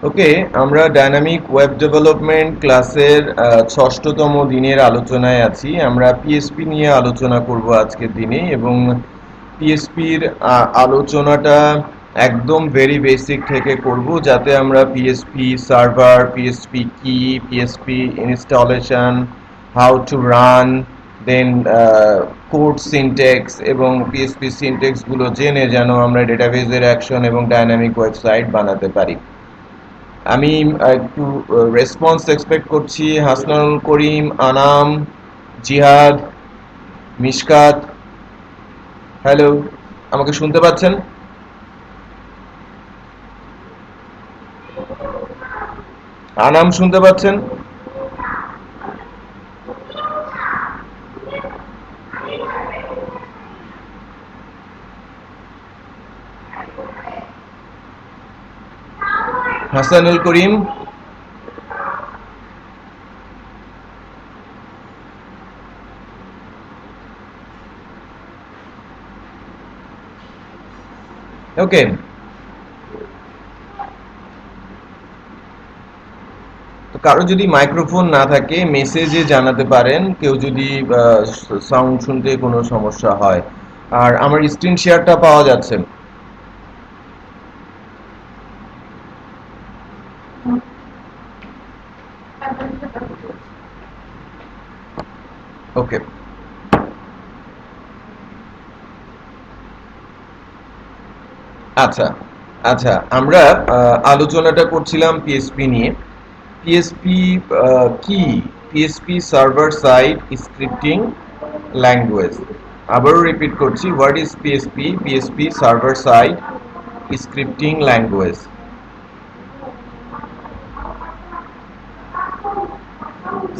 ওকে, আমরা dynamic web development ক্লাসের ষষ্ঠতম দিনের আলোচনায় আছি। আমরা পিএসপি নিয়ে আলোচনা করব আজকের দিনে, এবং পিএসপির আলোচনাটা একদম ভেরি বেসিক থেকে করব, যাতে আমরা পিএসপি সার্ভার, পিএসপি কি, PHP installation, how to run, then code syntax এবং পিএসপি সিনটেক্সগুলো জেনে যেন আমরা ডেটাবেজের অ্যাকশন এবং ডাইনামিক ওয়েবসাইট বানাতে পারি। আমি একটু রেসপন্স এক্সপেক্ট করছি। হাসনানুল করিম, আনাম, জিহাদ, মিশকাত, হ্যালো, আমাকে শুনতে পাচ্ছেন? আনাম শুনতে পাচ্ছেন? হাসানুল করিম, ওকে। তো কারো যদি মাইক্রোফোন না থাকে মেসেজে জানাতে পারেন, কেউ যদি সাউন্ড শুনতে কোনো সমস্যা হয়। আর আমার স্ক্রিন শেয়ারটা পাওয়া যাচ্ছে? ওকে, আচ্ছা আচ্ছা, আমরা আলোচনাটা করছিলাম পিএসপি নিয়ে। পিএসপি কি? PSP server side scripting language. আবারও রিপিট করছি, what is PSP? PSP server side scripting language.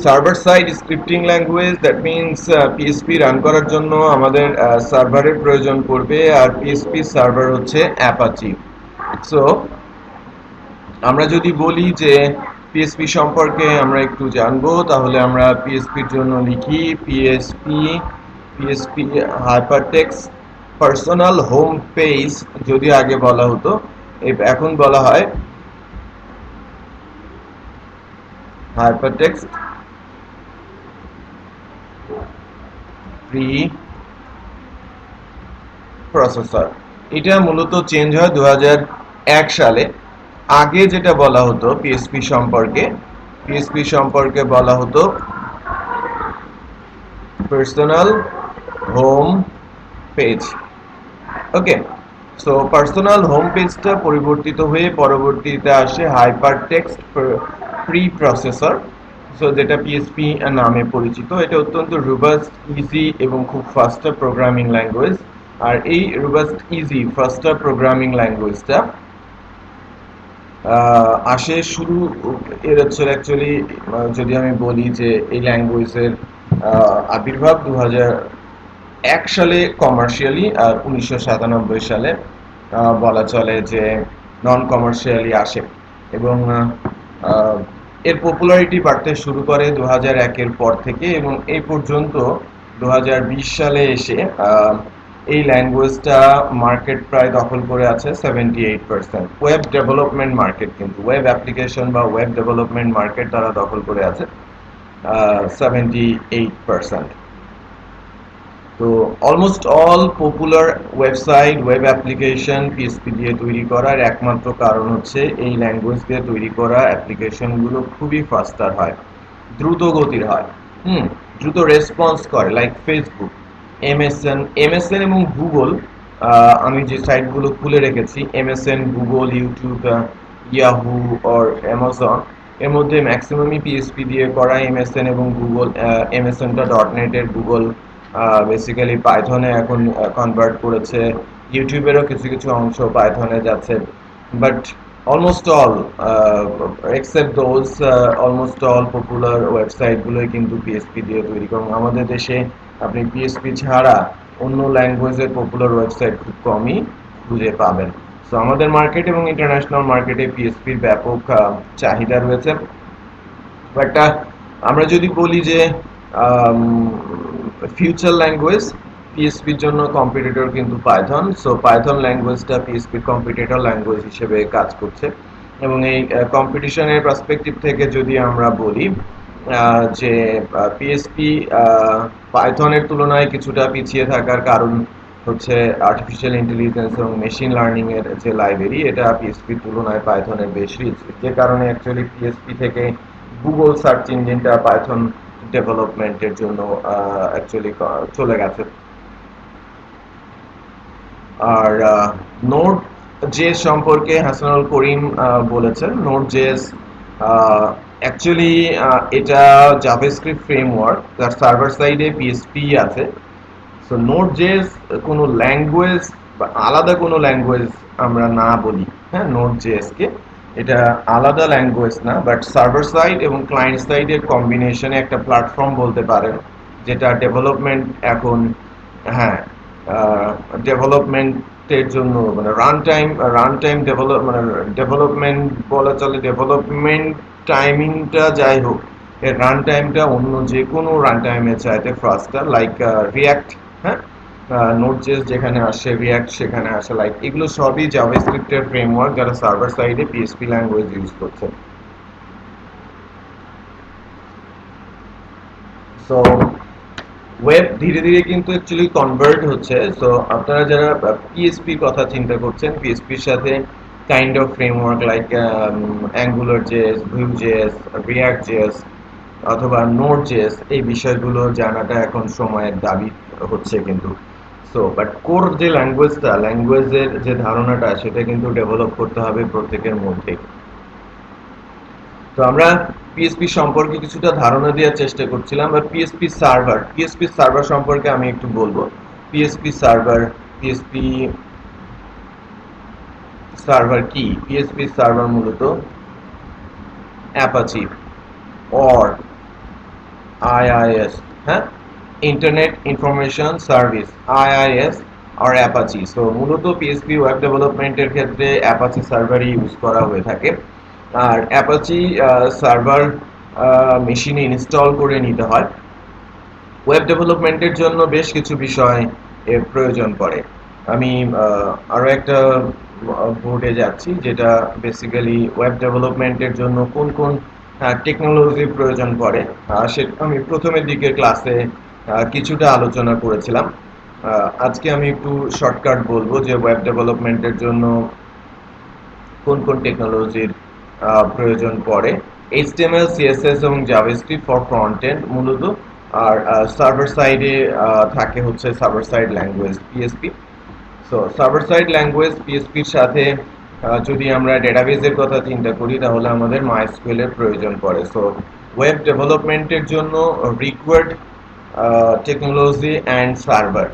Server side scripting language, that means PSP run করার জন্য আমাদের সার্ভারের প্রয়োজন পড়বে, আর পিএসপি সার্ভার হচ্ছে অ্যাপাচি। সো আমরা যদি বলি যে পিএসপি সম্পর্কে আমরা একটু জানবো, তাহলে আমরা পিএসপির জন্য লিখি PSP, PSP hypertext personal home page. যদি আগে বলা হতো, এখন বলা হয় হাইপারটেক্সট প্রি প্রসেসর। এটা মূলত চেঞ্জ হয় 2001 সালে। আগে যেটা বলা হতো পিএসপি সম্পর্কে, পিএসপি সম্পর্কে বলা হতো পার্সোনাল হোম পেজ। ওকে, সো পার্সোনাল হোম পেজটা পরিবর্তিত হয়ে পরবর্তীতে আসে hyper text pre processor, so যেটা পিএসপি নামে পরিচিত। এটা অত্যন্ত রোবাস্ট, ইজি এবং খুব ফাস্টার প্রোগ্রামিং ল্যাঙ্গুয়েজ। আর এই রোবাস্ট, ইজি, ফাস্টার প্রোগ্রামিং ল্যাঙ্গুয়েজটা আসে শুরু, এর হচ্ছে অ্যাকচুয়ালি, যদি আমি বলি যে এই ল্যাঙ্গুয়েজের আবির্ভাব 2001 সালে কমার্শিয়ালি, আর 1997 সালে বলা চলে যে নন কমার্শিয়ালি আসে। এবং আহ, এর পপুলারিটি বাড়তে শুরু করে 2001-এর পর থেকে, এবং এই পর্যন্ত 2020 সালে এসে এই ল্যাঙ্গুয়েজটা মার্কেট প্রায় দখল করে আছে 78%। ওয়েব ডেভেলপমেন্ট মার্কেট, কিন্তু ওয়েব অ্যাপ্লিকেশন বা ওয়েব ডেভেলপমেন্ট মার্কেট তারা দখল করে আছে 78%। তো almost all popular website, web application PSP দিয়ে তৈরি করার একমাত্র কারণ হচ্ছে এই ল্যাঙ্গুয়েজ দিয়ে তৈরি করা অ্যাপ্লিকেশনগুলো খুবই ফাস্টার হয়, দ্রুত গতির হয়। হুম, দ্রুত রেসপন্স করে, লাইক ফেসবুক, এমএসএন এবং গুগল। আমি যে সাইটগুলো খুলে রেখেছি, MSN, Google, YouTube, Yahoo or Amazon, এর মধ্যে ম্যাক্সিমামই পিএসপি দিয়ে করা। এমএসএন এবং গুগল, এমএসএনটা ডট নেটের, গুগল বেসিক্যালি পাইথনে এখন কনভার্ট করেছে। ইউটিউবেরও কিছু কিছু অংশ পাইথনে যাচ্ছে, but almost all except those, almost all popular ওয়েবসাইটগুলোই কিন্তু পিএসপি দিয়ে তৈরি। কারণ আমাদের দেশে আপনি পিএসপি ছাড়া অন্য ল্যাঙ্গুয়েজের পপুলার ওয়েবসাইট খুব কমই খুঁজে পাবেন। সো আমাদের মার্কেট এবং ইন্টারন্যাশনাল মার্কেটে পিএসপির ব্যাপক চাহিদা রয়েছে। বাট আমরা যদি বলি যে ফিউচার ল্যাঙ্গুয়েজ, পিএসপির জন্য কম্পিটিটর কিন্তু পাইথন। সো পাইথন ল্যাঙ্গুয়েজটা পিএসপির কম্পিটিটর ল্যাঙ্গুয়েজ হিসেবে কাজ করছে। এবং এই কম্পিটিশনের পার্সপেক্টিভ থেকে যদি আমরা বলি যে পিএসপি পাইথনের তুলনায় কিছুটা পিছিয়ে থাকার কারণ হচ্ছে আর্টিফিশিয়াল ইন্টেলিজেন্স এবং মেশিন লার্নিং এর যে লাইব্রেরি, এটা পিএসপির তুলনায় পাইথনের বেশ রিচ, যে কারণে অ্যাকচুয়ালি পিএসপি থেকে গুগল সার্চ ইঞ্জিনটা পাইথন ডেভেলপমেন্টের জন্য অ্যাকচুয়ালি চলে গেছে। আর নোড জেএস সম্পর্কে হাসানুল করিম বলেছেন, নোড জেএস অ্যাকচুয়ালি এটা জাভাস্ক্রিপ্ট ফ্রেমওয়ার্ক, তার সার্ভার সাইডে পিএসপি আছে। সো নোড জেএস কোনো ল্যাঙ্গুয়েজ বা আলাদা কোনো ল্যাঙ্গুয়েজ আমরা না বলি, হ্যাঁ, নোড জেএস কে এটা আলাদা ল্যাঙ্গুয়েজ না, বাট সার্ভার সাইড এবং ক্লায়েন্ট সাইডের কম্বিনেশনে একটা প্ল্যাটফর্ম বলতে পারেন, যেটা ডেভেলপমেন্ট এখন, হ্যাঁ, ডেভেলপমেন্টের জন্য মানে রান টাইম মানে ডেভেলপমেন্ট বলা চলে, ডেভেলপমেন্ট টাইমিংটা যাই হোক, এর রান টাইমটা অন্য যে কোনো রান টাইমের চাইতে ফাস্টার, লাইক রিয়াক্ট, হ্যাঁ, নোড.জেএস যেখানে আসে, রিয়াক্ট সেখানে আসে, লাইক এগুলো সবই জাভাস্ক্রিপ্টের ফ্রেমওয়ার্ক যারা সার্ভার সাইডে পিএসপি ল্যাঙ্গুয়েজ ইউজ করছে। সো ওয়েব ধীরে ধীরে কিন্তু অ্যাকচুয়ালি কনভার্ট হচ্ছে। সো আপনারা যারা পিএসপির কথা চিন্তা করছেন, পিএসপির সাথে kind of framework like angular JS, view JS, react JS অথবা নোড জেএস, এই বিষয়গুলো জানাটা এখন সময়ের দাবি হচ্ছে কিন্তু। সো বাট কোর যে ল্যাঙ্গুয়েজের যে ধারণাটা, সেটা কিন্তু ডেভেলপ করতে হবে প্রত্যেকের মধ্যে। তো আমরা পিএসপি সম্পর্কে কিছুটা ধারণা দেওয়ার চেষ্টা করছিলাম, বা পিএসপি সার্ভার সম্পর্কে আমি একটু বলবো। পিএসপি সার্ভার পিএসপি সার্ভার কি? পিএসপি সার্ভার মূলত অ্যাপাচি অর আইআইএস, হ্যাঁ, ইন্টারনেট ইনফরমেশন সার্ভিস, আইআইএস আর অ্যাপাচি। সো মূলত পিএসপি ওয়েব ডেভেলপমেন্টের ক্ষেত্রে অ্যাপাচি সার্ভারই ইউজ করা হয়ে থাকে। আর অ্যাপাচি সার্ভার মেশিনে ইনস্টল করে নিতে হয়। ওয়েব ডেভেলপমেন্টের জন্য বেশ কিছু বিষয় এর প্রয়োজন পড়ে। আমি আরও একটা বোর্ডে যাচ্ছি, যেটা বেসিক্যালি ওয়েব ডেভেলপমেন্টের জন্য কোন কোন টেকনোলজির প্রয়োজন পড়ে, সেটা আমি প্রথমের দিকের ক্লাসে কিছুটা আলোচনা করেছিলাম। আজকে আমি একটু শর্টকাট বলবো যে ওয়েব ডেভেলপমেন্টের জন্য কোন কোন টেকনোলজির প্রয়োজন পড়ে। HTML, CSS এবং জাভাস্ক্রিপ্ট ফর ফ্রন্ট এন্ড মূলত, আর সার্ভার সাইডে থাকে হচ্ছে server side language PHP. So server side language পিএসপির সাথে যদি আমরা ডেটাবেজের কথা চিন্তা করি, তাহলে আমাদের মাইএসকিউএল এর প্রয়োজন পড়ে। সো ওয়েব ডেভেলপমেন্টের জন্য রিকোয়ার্ড টেকনোলজি অ্যান্ড সার্ভার,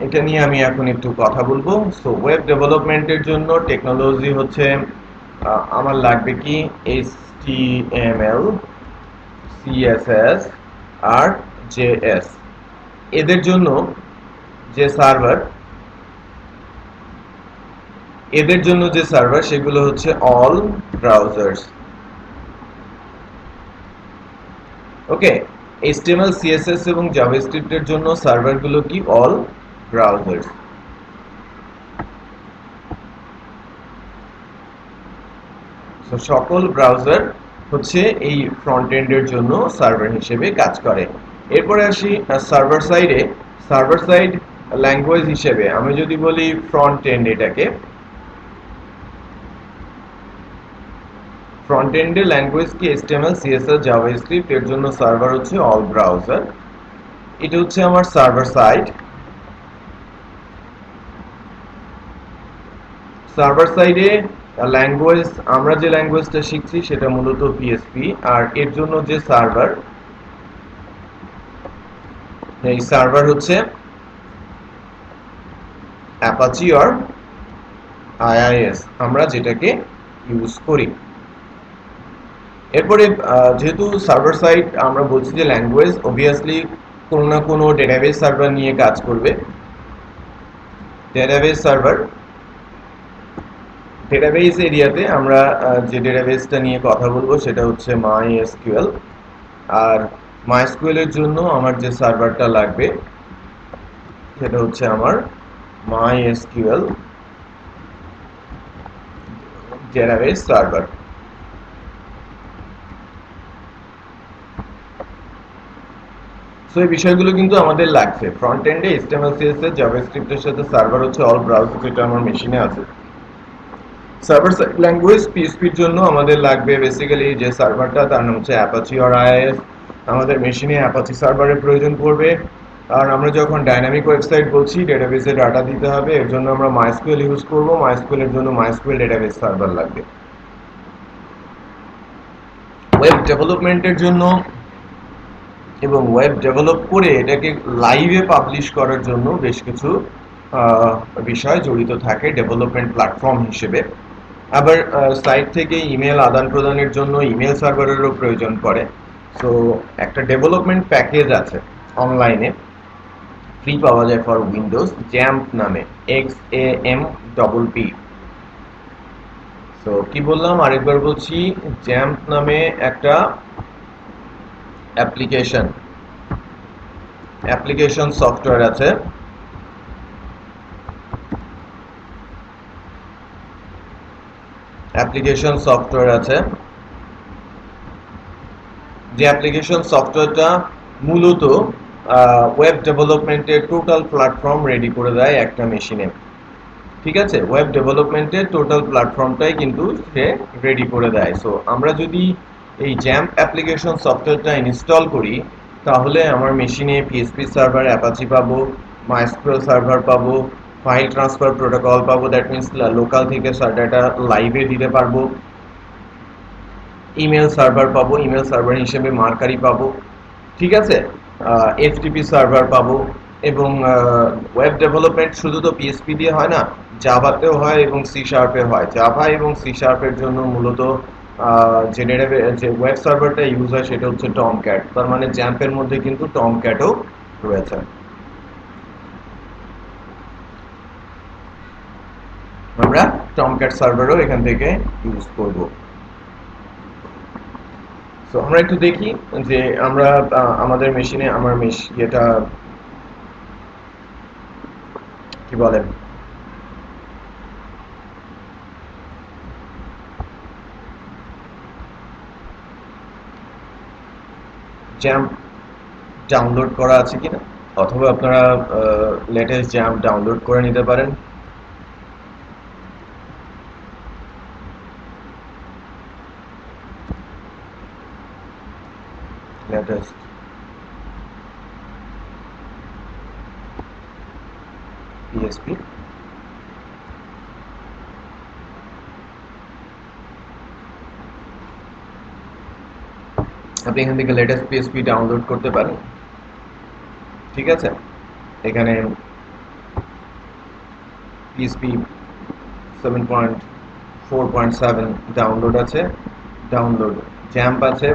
এটা নিয়ে আমি এখন একটু কথা বলবো। সো ওয়েব ডেভেলপমেন্টের জন্য টেকনোলজি হচ্ছে আমার লাগবে কি HTML, CSS আর JS। এদের জন্য যে সার্ভার সেগুলো হচ্ছে অল ব্রাউজার্স। ওকে, HTML, CSS এবং জাভাস্ক্রিপ্টের জন্য সার্ভারগুলো কি? All browsers. সো সকল ব্রাউজার হচ্ছে এই ফ্রন্ট এন্ডের জন্য সার্ভার হিসেবে কাজ করে। এরপরে আসি সার্ভার সাইড ল্যাঙ্গুয়েজ হিসেবে আমি যদি বলি ফ্রন্ট এন্ড, এটাকে ফ্রন্ট এন্ডের ল্যাঙ্গুয়েজ কি? HTML, CSS, JavaScript. এর জন্য সার্ভার হচ্ছে অল ব্রাউজার। এটা হচ্ছে আমার সার্ভার সাইড। সার্ভার সাইডে ল্যাঙ্গুয়েজ, আমরা যে ল্যাঙ্গুয়েজটা শিখছি সেটা মূলত পিএসপি, আর এর জন্য যে সার্ভার, এই সার্ভার হচ্ছে অ্যাপাচি অর আইআইএস, আমরা যেটাকে ইউজ করি। এরপরে যেহেতু সার্ভার সাইড আমরা বলছি যে ল্যাঙ্গুয়েজ, অবভিয়াসলি কোনো না কোনো ডেটাবেস সার্ভার নিয়ে কাজ করবে। ডেটাবেস এরিয়াতে আমরা যে ডেটাবেসটা নিয়ে কথা বলবো সেটা হচ্ছে MySQL। আর MySQL এর জন্য আমার যে সার্ভারটা লাগবে সেটা হচ্ছে আমার MySQL ডেটাবেস সার্ভার। সো এই বিষয়গুলো কিন্তু আমাদের লাগছে। ফ্রন্ট এন্ডে HTML CSS জাভাস্ক্রিপ্ট এর সাথে সার্ভার হচ্ছে অল ব্রাউজার, যেটা আমার মেশিনে আছে। সার্ভার সাইড ল্যাঙ্গুয়েজ পিএসপির জন্য আমাদের লাগবে বেসিক্যালি যে সার্ভারটা, তার নাম হচ্ছে অ্যাপাচি অর আইএস। আমাদের মেশিনে অ্যাপাচি সার্ভারের প্রয়োজন পড়বে। আর আমরা যখন ডাইনামিক ওয়েবসাইট বলছি, ডেটাবেসে ডাটা দিতে হবে, এর জন্য আমরা মাইএসকিউএল ইউজ করব। মাইএসকিউএল এর জন্য মাইএসকিউএল ডেটাবেস সার্ভার লাগবে। ওয়েব ডেভেলপমেন্টের জন্য এবং ওয়েব ডেভেলপ করে এটাকে লাইভে পাবলিশ করার জন্য বেশ কিছু বিষয় জড়িত থাকে ডেভেলপমেন্ট প্ল্যাটফর্ম হিসেবে। আবার সাইট থেকে ইমেল আদান প্রদানের জন্য ইমেল সার্ভারেরও প্রয়োজন পড়ে। সো একটা ডেভেলপমেন্ট প্যাকেজ আছে অনলাইনে, ফ্রি পাওয়া যায় ফর উইন্ডোজ, জ্যাম্প নামে, XAMPP। সো কি বললাম আরেকবার বলছি, জ্যাম্প নামে একটা অ্যাপ্লিকেশন সফটওয়্যার আছে। যে অ্যাপ্লিকেশন সফটওয়্যারটা মূলত ওয়েব ডেভেলপমেন্টের টোটাল প্ল্যাটফর্ম রেডি করে দেয় একটা মেশিনে। ঠিক আছে, ওয়েব ডেভেলপমেন্টের টোটাল প্ল্যাটফর্মটাই কিন্তু সে রেডি করে দেয়। সো আমরা যদি এই জ্যাম্প অ্যাপ্লিকেশন সফটওয়্যারটা ইনস্টল করি, তাহলে আমার মেশিনে পিএসপি সার্ভার, অ্যাপাচি পাবো, মাইস্কুয়েল সার্ভার পাবো, ফাইল ট্রান্সফার প্রোটোকল পাবো, দ্যাট মিনস লোকাল থেকে ডাটা লাইভে দিতে পারবো, ইমেল সার্ভার পাবো, ইমেল সার্ভার হিসেবে মার্কারি পাবো, ঠিক আছে, এফটিপি সার্ভার পাবো। এবং ওয়েব ডেভেলপমেন্ট শুধু তো পিএসপি দিয়ে হয় না, জাভাতেও হয় এবং সি শার্পে হয়। জাভা এবং সি শার্পের জন্য মূলত যে ওয়েব সার্ভারটা ইউজ হয় সেটা হচ্ছে টমক্যাট। তার মানে জ্যাম্পের মধ্যে কিন্তু টমক্যাটও রয়েছে। আমরা টমক্যাট সার্ভারও এখান থেকে ইউজ করব। সো আমরা একটু দেখি যে আমরা আমাদের মেশিনে এটা কি বলে, জ্যাম্প ডাউনলোড করা আছে কিনা, অথবা আপনারা লেটেস্ট জ্যাম্প ডাউনলোড করে নিতে পারেন। লেটেস্ট পিএসপি, আপনি এখান থেকে লেটেস্ট পিএসপি ডাউনলোড করতে পারেন। ঠিক আছে, এখানে পিএসপি 7.4.7 ডাউনলোড আছে, ডাউনলোড জ্যাম্প আছে।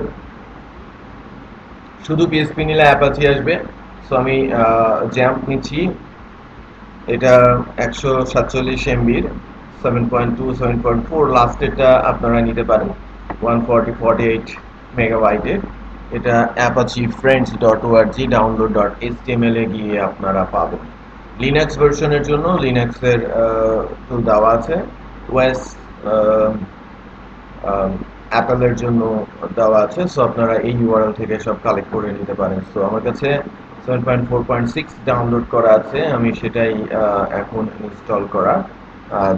শুধু পিএসপি নিলে অ্যাপাচি আসবে। সো আমি জ্যাম্প নিচ্ছি, এটা 147 এমবির 7.2 7.4, লাস্টেরটা আপনারা নিতে পারেন 148 মেগাবাইটের। এটা apache-friends.org download.html এ গিয়ে আপনারা পাবেন। লিনাক্স ভার্সনের জন্য লিনাক্সের টুল দেওয়া আছে, ওএস অ্যাপেলের জন্য দেওয়া আছে। সো আপনারা এই ইউআরএল থেকে সব কালেক্ট করে নিতে পারেন। সো আমার কাছে 7.4.6 ডাউনলোড করা আছে, আমি সেটাই এখন ইনস্টল করার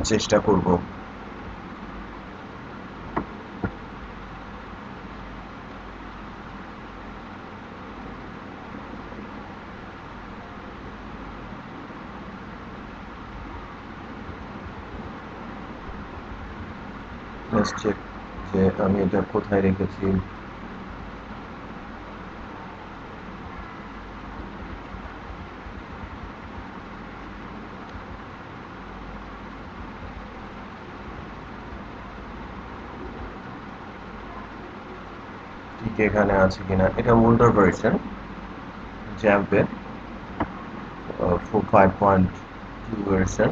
চেষ্টা করব। চেক যে আমি এটা কোথায় রেখেছি। ঠিক এখানে আছে কিনা, এটা ওল্ডার ভার্সন জ্যাম্পের 5.2 ভার্সন,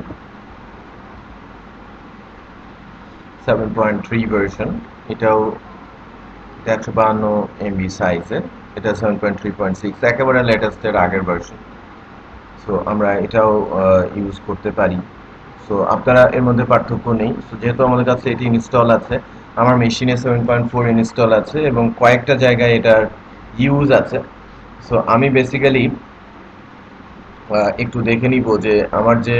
7.3 ভার্সন, এটাও 152 এমবি সাইজের, এটা 7.3.6, একেবারে লেটেস্টের আগের ভার্সন। সো আমরা এটাও ইউজ করতে পারি। সো আপনারা এর মধ্যে পার্থক্য নেই। সো যেহেতু আমাদের কাছে এটি ইনস্টল আছে, আমার মেশিনে 7.4 ইনস্টল আছে এবং কয়েকটা জায়গায় এটার ইউজ আছে। সো আমি বেসিক্যালি একটু দেখে নিব যে আমার যে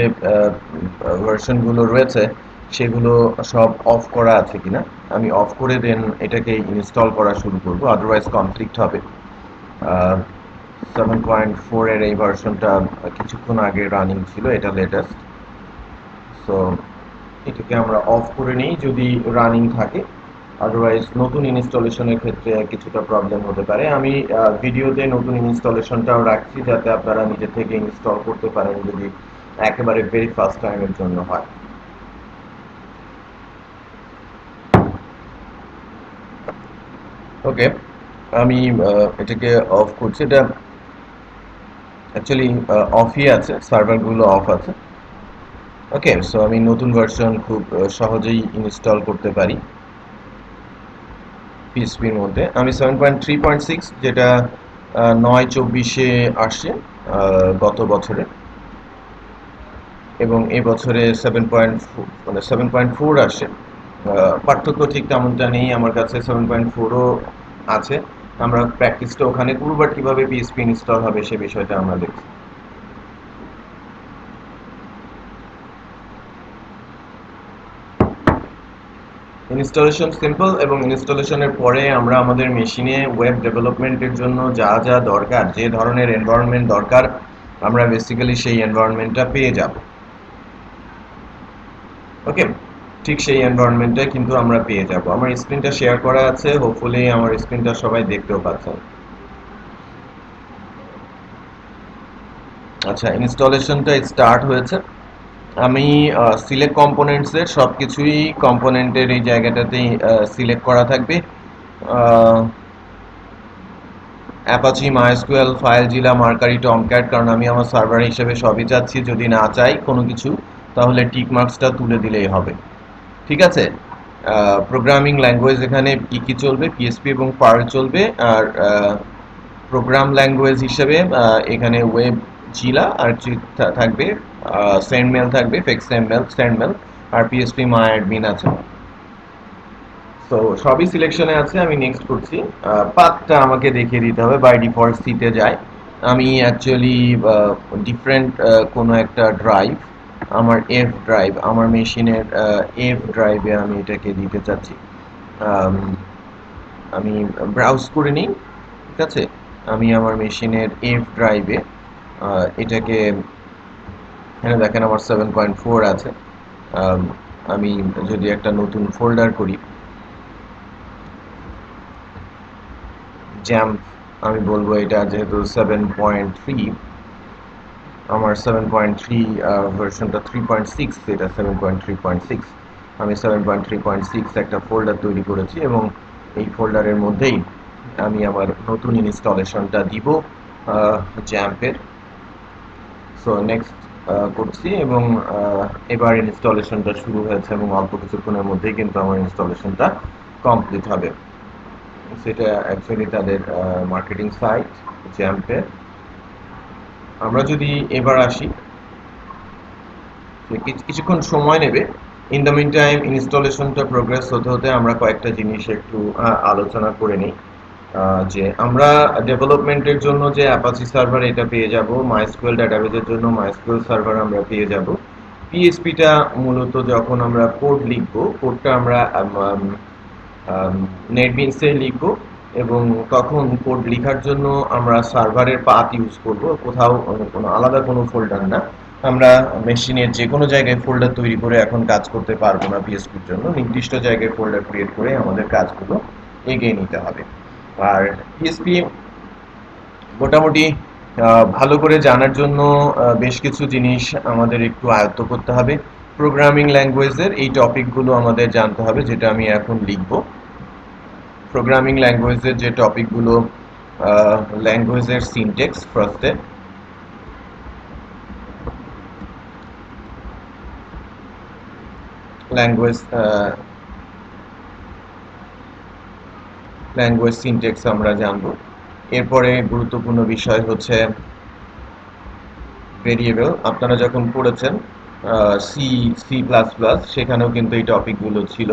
ভার্সনগুলো রয়েছে সেগুলো সব অফ করা আছে কিনা। আমি অফ করে দেন এটাকে ইনস্টল করা শুরু করব, আদারওয়াইজ কনফ্লিক্ট হবে। 7.4 এর এই ভার্সনটা কিছুক্ষণ আগে রানিং ছিল, এটা লেটেস্ট। সো এটাকে আমরা অফ করে নিই যদি রানিং থাকে, আদারওয়াইজ নতুন ইনস্টলেশনের ক্ষেত্রে কিছুটা প্রবলেম হতে পারে। আমি ভিডিওতে নতুন ইনস্টলেশনটাও রাখছি যাতে আপনারা নিজে থেকে ইনস্টল করতে পারেন যদি একেবারে ভেরি ফার্স্ট টাইমের জন্য হয়। ওকে, আমি এটাকে অফ করছি। এটা অ্যাকচুয়ালি অফই আছে, সার্ভারগুলো অফ আছে। ওকে, সো আমি নতুন ভার্সন খুব সহজেই ইনস্টল করতে পারি পিএসপির মধ্যে। আমি 7.3.6 যেটা 9/24 আসে গত বছরে, এবং এই বছরে 7.4 মানে 7.4 আসে। পার্থক্য ঠিক তেমনটা নেই, আমার কাছে 7.4ও আছে। আমরা প্র্যাকটিসটা ওখানে করব, বাট কিভাবে পিএসপি ইনস্টল হবে সে বিষয়টা আমরা দেখছি। ইনস্টলেশন সিম্পল, এবং ইনস্টলেশনের পরে আমরা আমাদের মেশিনে ওয়েব ডেভেলপমেন্টের জন্য যা যা দরকার, যে ধরনের এনভায়রনমেন্ট দরকার, আমরা বেসিক্যালি সেই এনভায়রনমেন্টটা পেয়ে যাব। ওকে, ঠিক সেই এনভায়রনমেন্টটা কিন্তু আমরা পেয়ে যাব। আমার স্ক্রিনটা শেয়ার করা আছে, হোপফুলি আমার স্ক্রিনটা সবাই দেখতেও পাচ্ছেন। আচ্ছা, ইনস্টলেশনটা স্টার্ট হয়েছে। আমি সিলেক্ট কম্পোনেন্টসের সব কিছুই কম্পোনেন্টের এই জায়গাটাতেই সিলেক্ট করা থাকবে। অ্যাপাচি, মাইস্কুয়েল, ফাইলজিলা, মার্কারি, টমক্যাট, কারণ আমি আমার সার্ভার হিসেবে সবই চাচ্ছি। যদি না চাই কোনো কিছু, তাহলে টিক মার্কসটা তুলে দিলেই হবে। ঠিক আছে। প্রোগ্রামিং ল্যাঙ্গুয়েজ এখানে কি চলবে, পিএসপি এবং পার্ল চলবে। আর প্রোগ্রাম ল্যাঙ্গুয়েজ হিসেবে এখানে ওয়েব জিলা আর থাকবে, সেন্ডমেল থাকবে, ফেক্স সেন্ডমেল, আর পিএসপি মাই অ্যাডমিন আছে। তো সবই সিলেকশনে আছে, আমি নেক্সট করছি। পাথটা আমাকে দেখিয়ে দিতে হবে, বাই ডিফল্ট সিতে যায়। আমি অ্যাকচুয়ালি ডিফারেন্ট কোনো একটা ড্রাইভ, আমার এফ ড্রাইভ, আমার মেশিনের এফ ড্রাইভে আমি এটাকে দিতে চাচ্ছি। আমি ব্রাউজ করে নিই। ঠিক আছে, আমি আমার মেশিনের এফ ড্রাইভে এটাকে, এখানে দেখেন আমার 7.4 আছে। আমি যদি একটা নতুন ফোল্ডার করি, জ্যাম্প আমি বলবো, এটা যেহেতু 7.3, আমার 7.3 ভার্সনটা 3.6, এটা 7.3.6। আমি 7.3.6 একটা ফোল্ডার তৈরি করেছি, এবং এই ফোল্ডারের মধ্যেই আমি আমার নতুন ইনস্টলেশনটা দিব জ্যাম্পের। সো নেক্সট করছি, এবং এবার ইনস্টলেশনটা শুরু হয়েছে, এবং অল্প কিছুক্ষণের মধ্যেই কিন্তু আমার ইনস্টলেশনটা কমপ্লিট হবে। সেটা অ্যাকচুয়ালি তাদের মার্কেটিং সাইট জ্যাম্পের। আমরা যদি এবার আসি, কিছুক্ষণ সময় নেবে। ইন দ্য মিন টাইম ইনস্টলেশনটা প্রোগ্রেস হতে হতে আমরা কয়েকটা জিনিস একটু আলোচনা করে নিই। যে আমরা ডেভেলপমেন্টের জন্য যে অ্যাপাচি সার্ভার এটা পেয়ে যাব, মাইস্কুয়েল ডাটাবেজের জন্য মাইস্কুয়েল সার্ভার আমরা পেয়ে যাব। পিএসপিটা মূলত যখন আমরা কোড লিখবো, কোডটা আমরা নেটবিনসে লিখবো, এবং তখন কোড লেখার জন্য আমরা সার্ভারের পাথ ইউজ করব, কোথাও কোনো আলাদা কোনো ফোল্ডার না। আমরা মেশিনের যে কোনো জায়গায় ফোল্ডার তৈরি করে এখন কাজ করতে পারবো না। পিএসপির জন্য নির্দিষ্ট জায়গায় ফোল্ডার ক্রিয়েট করে আমাদের কাজগুলো এগিয়ে নিতে হবে। আর পিএসপি মোটামুটি ভালো করে জানার জন্য বেশ কিছু জিনিস আমাদের একটু আয়ত্ত করতে হবে। প্রোগ্রামিং ল্যাঙ্গুয়েজের এই টপিকগুলো আমাদের জানতে হবে, যেটা আমি এখন লিখব। প্রোগ্রামিং ল্যাঙ্গুয়েজের যে টপিকগুলো, ল্যাঙ্গুয়েজের সিনটেক্স ফার্স্টে, ল্যাঙ্গুয়েজ ল্যাঙ্গুয়েজ সিনটেক্স আমরা জানব। এরপরে গুরুত্বপূর্ণ বিষয় হচ্ছে ভেরিয়েবল। আপনারা যখন পড়েছেন সি, সি প্লাস প্লাস, সেখানেও কিন্তু এই টপিকগুলো ছিল।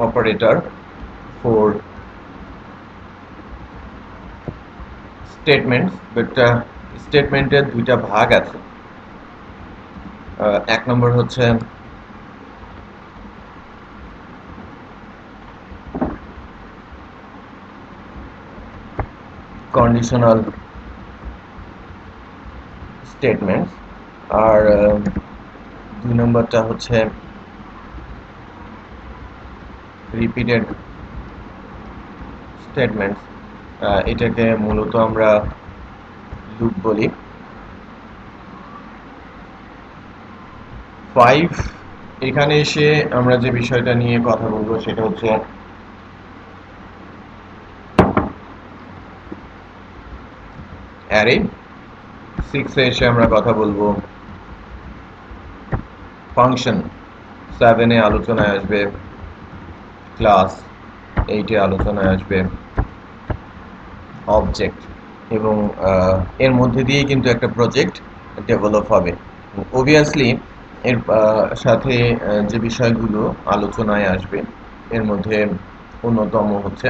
অপারেটর ফর স্টেটমেন্টস, বাট স্টেটমেন্টের দুইটা ভাগ আছে। এক নম্বর হচ্ছে কন্ডিশনাল স্টেটমেন্টস, আর দুই নম্বরটা হচ্ছে রিপিটেড স্টেটমেন্টস। এটাকে মূলত আমরা লুপ বলি। 5 এখানে এসে আমরা যে বিষয়টা নিয়ে কথা বলবো সেটা হচ্ছে অ্যারে। 6 এ এসে আমরা কথা বলবো ফাংশন। 7 এ আলোচনায় আসবে ক্লাস। 8 এ আলোচনায় আসবে অবজেক্ট, এবং এর মধ্যে দিয়েই কিন্তু একটা প্রজেক্ট ডেভেলপ হবে। অবভিয়াসলি এর সাথে যে বিষয়গুলো আলোচনায় আসবে এর মধ্যে অন্যতম হচ্ছে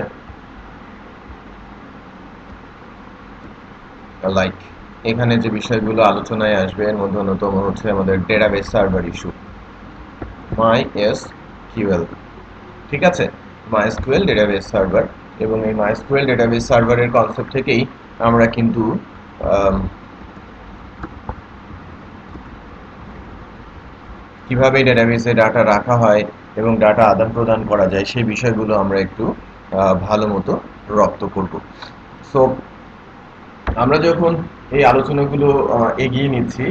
লাইক, এখানে যে বিষয়গুলো আলোচনায় আসবে এর মধ্যে অন্যতম হচ্ছে আমাদের ডেটাবেস সার্ভার ইস্যু, MySQL। ঠিক আছে, MySQL ডেটাবেস সার্ভার, এবং এই MySQL ডেটাবেস সার্ভারের কনসেপ্ট থেকেই আমরা কিন্তু কিভাবে ডেটাবেসে ডাটা রাখা হয় এবং ডাটা আদান প্রদান করা যায় সেই বিষয়গুলো আমরা একটু ভালো মতো রপ্ত করব। সো আমরা যখন এই আলোচনাগুলো এগিয়ে নিচ্ছি,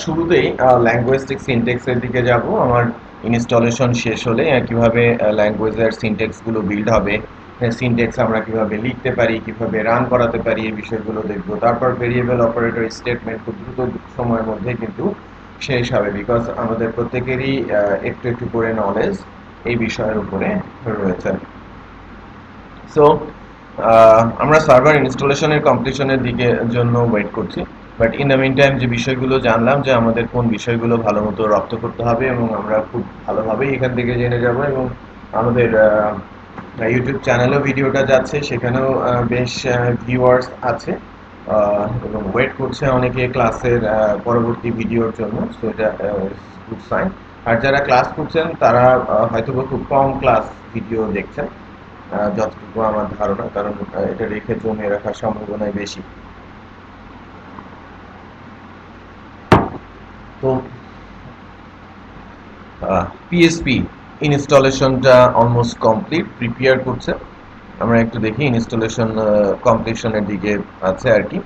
শুরুতেই ল্যাঙ্গুয়েস্টিক সিনটেক্সের দিকে যাব। আমার ইনস্টলেশন শেষ হলে কিভাবে ল্যাঙ্গুয়েজের সিনটেক্সগুলো বিল্ড হবে, সিনটেক্স আমরা কিভাবে লিখতে পারি, কিভাবে রান করাতে পারি, এই বিষয়গুলো দেখব। তারপর ভেরিয়েবল অপারেটর স্টেটমেন্ট খুব দ্রুত সময়ের মধ্যে কিন্তু শেষ হবে, বিকজ আমাদের প্রত্যেকেরই একটু একটু করে নলেজ এই বিষয়ের উপরে রয়েছে। সো আমরা সার্ভার ইনস্টলেশনের কমপ্লিশনের দিকে জন্য ওয়েট করছি, but in the mean time যে বিষয়গুলো জানলাম যে আমাদের কোন বিষয়গুলো ভালো মতো রপ্ত করতে হবে, এবং আমরা খুব ভালোভাবেই এখান থেকে জেনে যাব। এবং আমাদের ইউটিউব চ্যানেলেও ভিডিওটা যাচ্ছে, সেখানেও বেশ ভিউয়ার্স আছে, এবং ওয়েট করছে অনেকে ক্লাসের পরবর্তী ভিডিওর জন্য। সো এটা গুড সাইন। আর যারা ক্লাস করছেন তারা হয়তো খুব কম ক্লাস ভিডিও দেখছেন, যতটুকু আমার ধারণা, কারণ এটা রেখে জমে রাখার সম্ভাবনাই বেশি। তো পিএসপি ইনস্টলেশনটা অলমোস্ট কমপ্লিট, প্রিপেয়ার করছে। আমরা একটু দেখি ইনস্টলেশন কমপ্লিশনের দিকে আছে আর কি,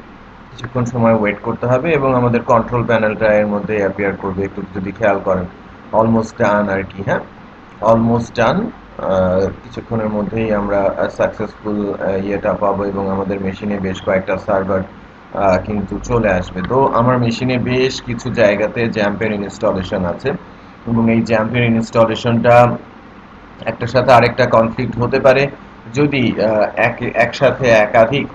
কিছুক্ষণ সময় ওয়েট করতে হবে, এবং আমাদের কন্ট্রোল প্যানেলটা এর মধ্যে অ্যাপিয়ার করবে, একটু যদি খেয়াল করেন। অলমোস্ট ডান আর কি, হ্যাঁ, অলমোস্ট ডান। কিছুক্ষণের মধ্যেই আমরা সাকসেসফুল ইয়েটা পাবো, এবং আমাদের মেশিনে বেশ কয়েকটা সার্ভার কিন্তু চলে আসবে। তো আমার মেশিনে বেশ কিছু জায়গাতে জ্যাম্পের ইনস্টলেশন আছে, এবং এই জ্যাম্পের ইনস্টলেশনটা একটার সাথে আরেকটা কনফ্লিক্ট হতে পারে যদি একসাথে একাধিক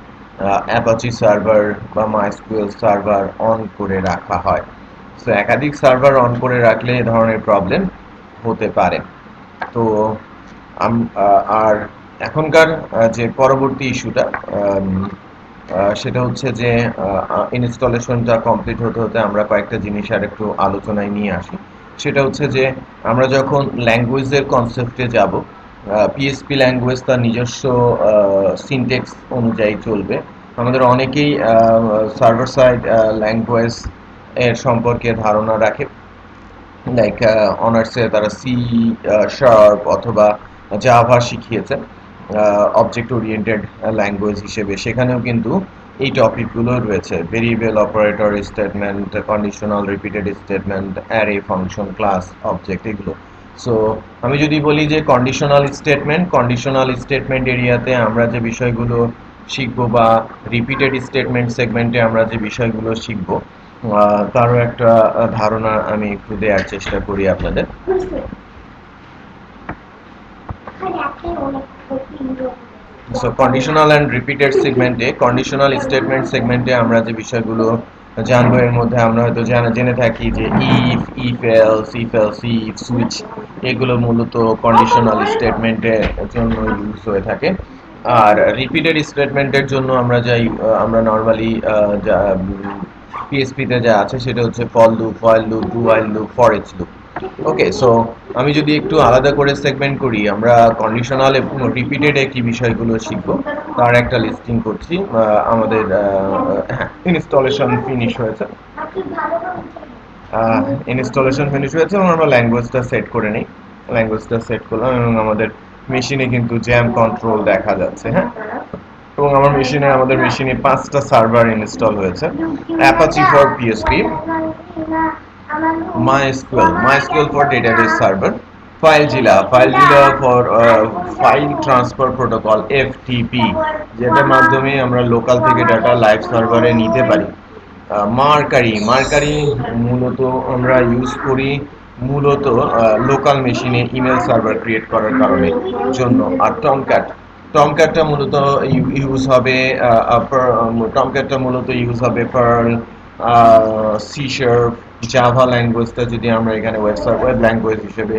অ্যাপাচি সার্ভার বা মাইস্কুয়েল সার্ভার অন করে রাখা হয়। সো একাধিক সার্ভার অন করে রাখলে এ ধরনের প্রবলেম হতে পারে। তো আর এখনকার যে পরবর্তী ইস্যুটা, সেটা হচ্ছে যে ইনস্টলেশনটা কমপ্লিট হতে হতে আমরা কয়েকটা জিনিস আর একটু আলোচনায় নিয়ে আসি। সেটা হচ্ছে যে আমরা যখন ল্যাঙ্গুয়েজের কনসেপ্টে যাব, পিএসপি ল্যাঙ্গুয়েজ তার নিজস্ব সিনটেক্স অনুযায়ী চলবে। আমাদের অনেকেই সার্ভার সাইড ল্যাঙ্গুয়েজ এর সম্পর্কে ধারণা রাখে, লাইক অনার্সে তারা সি শার্প অথবা জাভা শিখিয়েছে অবজেক্ট ওরিয়েন্টেড ল্যাঙ্গুয়েজ হিসেবে। সেখানেও কিন্তু এই টপিকগুলো রয়েছে, variable operator statement, conditional repeated statement, array function, class, object, এগুলো। সো আমি যদি বলি যে কন্ডিশনাল স্টেটমেন্ট এরিয়াতে আমরা যে বিষয়গুলো শিখবো, বা রিপিটেড স্টেটমেন্ট সেগমেন্টে আমরা যে বিষয়গুলো শিখবো, তারও একটা ধারণা আমি একটু দেওয়ার চেষ্টা করি আপনাদের। সো কন্ডিশনাল অ্যান্ড রিপিটেড সেগমেন্টে, কন্ডিশনাল স্টেটমেন্ট সেগমেন্টে আমরা যে বিষয়গুলো জানবো। এর মধ্যে আমরা হয়তো জেনে থাকি যে ইফ এলস ইফ সুইচ, এগুলো মূলত কন্ডিশনাল স্টেটমেন্টের জন্য ইউজ হয়ে থাকে। আর রিপিটেড স্টেটমেন্টের জন্য আমরা নর্মালি যা পিএসপিতে যা আছে সেটা হচ্ছে for loop, while loop, do while loop, for each loop. Okay, so আমি যদি একটু আলাদা করে সেগমেন্ট করি, আমরা কন্ডিশনাল এবং রিপিটেড কি বিষয়গুলো শিখবো তার একটা লিস্টিং করছি। আমাদের হ্যাঁ, ইনস্টলেশন ফিনিশ হয়েছে এবং আমরা ল্যাঙ্গুয়েজটা সেট করে নিই। ল্যাঙ্গুয়েজটা সেট করলাম এবং আমাদের মেশিনে কিন্তু জ্যাম কন্ট্রোল দেখা যাচ্ছে। হ্যাঁ, এবং আমাদের মেশিনে 5টা সার্ভার ইনস্টল হয়েছে। Apache for PSP, MySQL for database server, FileZilla for file transfer protocol FTP, যেটার মাধ্যমে আমরা লোকাল থেকে ডাটা লাইভ সার্ভারে নিতে পারি। মার্কারি মূলত আমরা ইউজ করি মূলত লোকাল মেশিনে ইমেল সার্ভার ক্রিয়েট করার কারণে জন্য। আর টমক্যাটটা মূলত ইউজ হবে পার্ল, সি শার্প, জাভা ল্যাঙ্গুয়েজটা যদি আমরা এখানে ওয়েব ল্যাঙ্গুয়েজ হিসেবে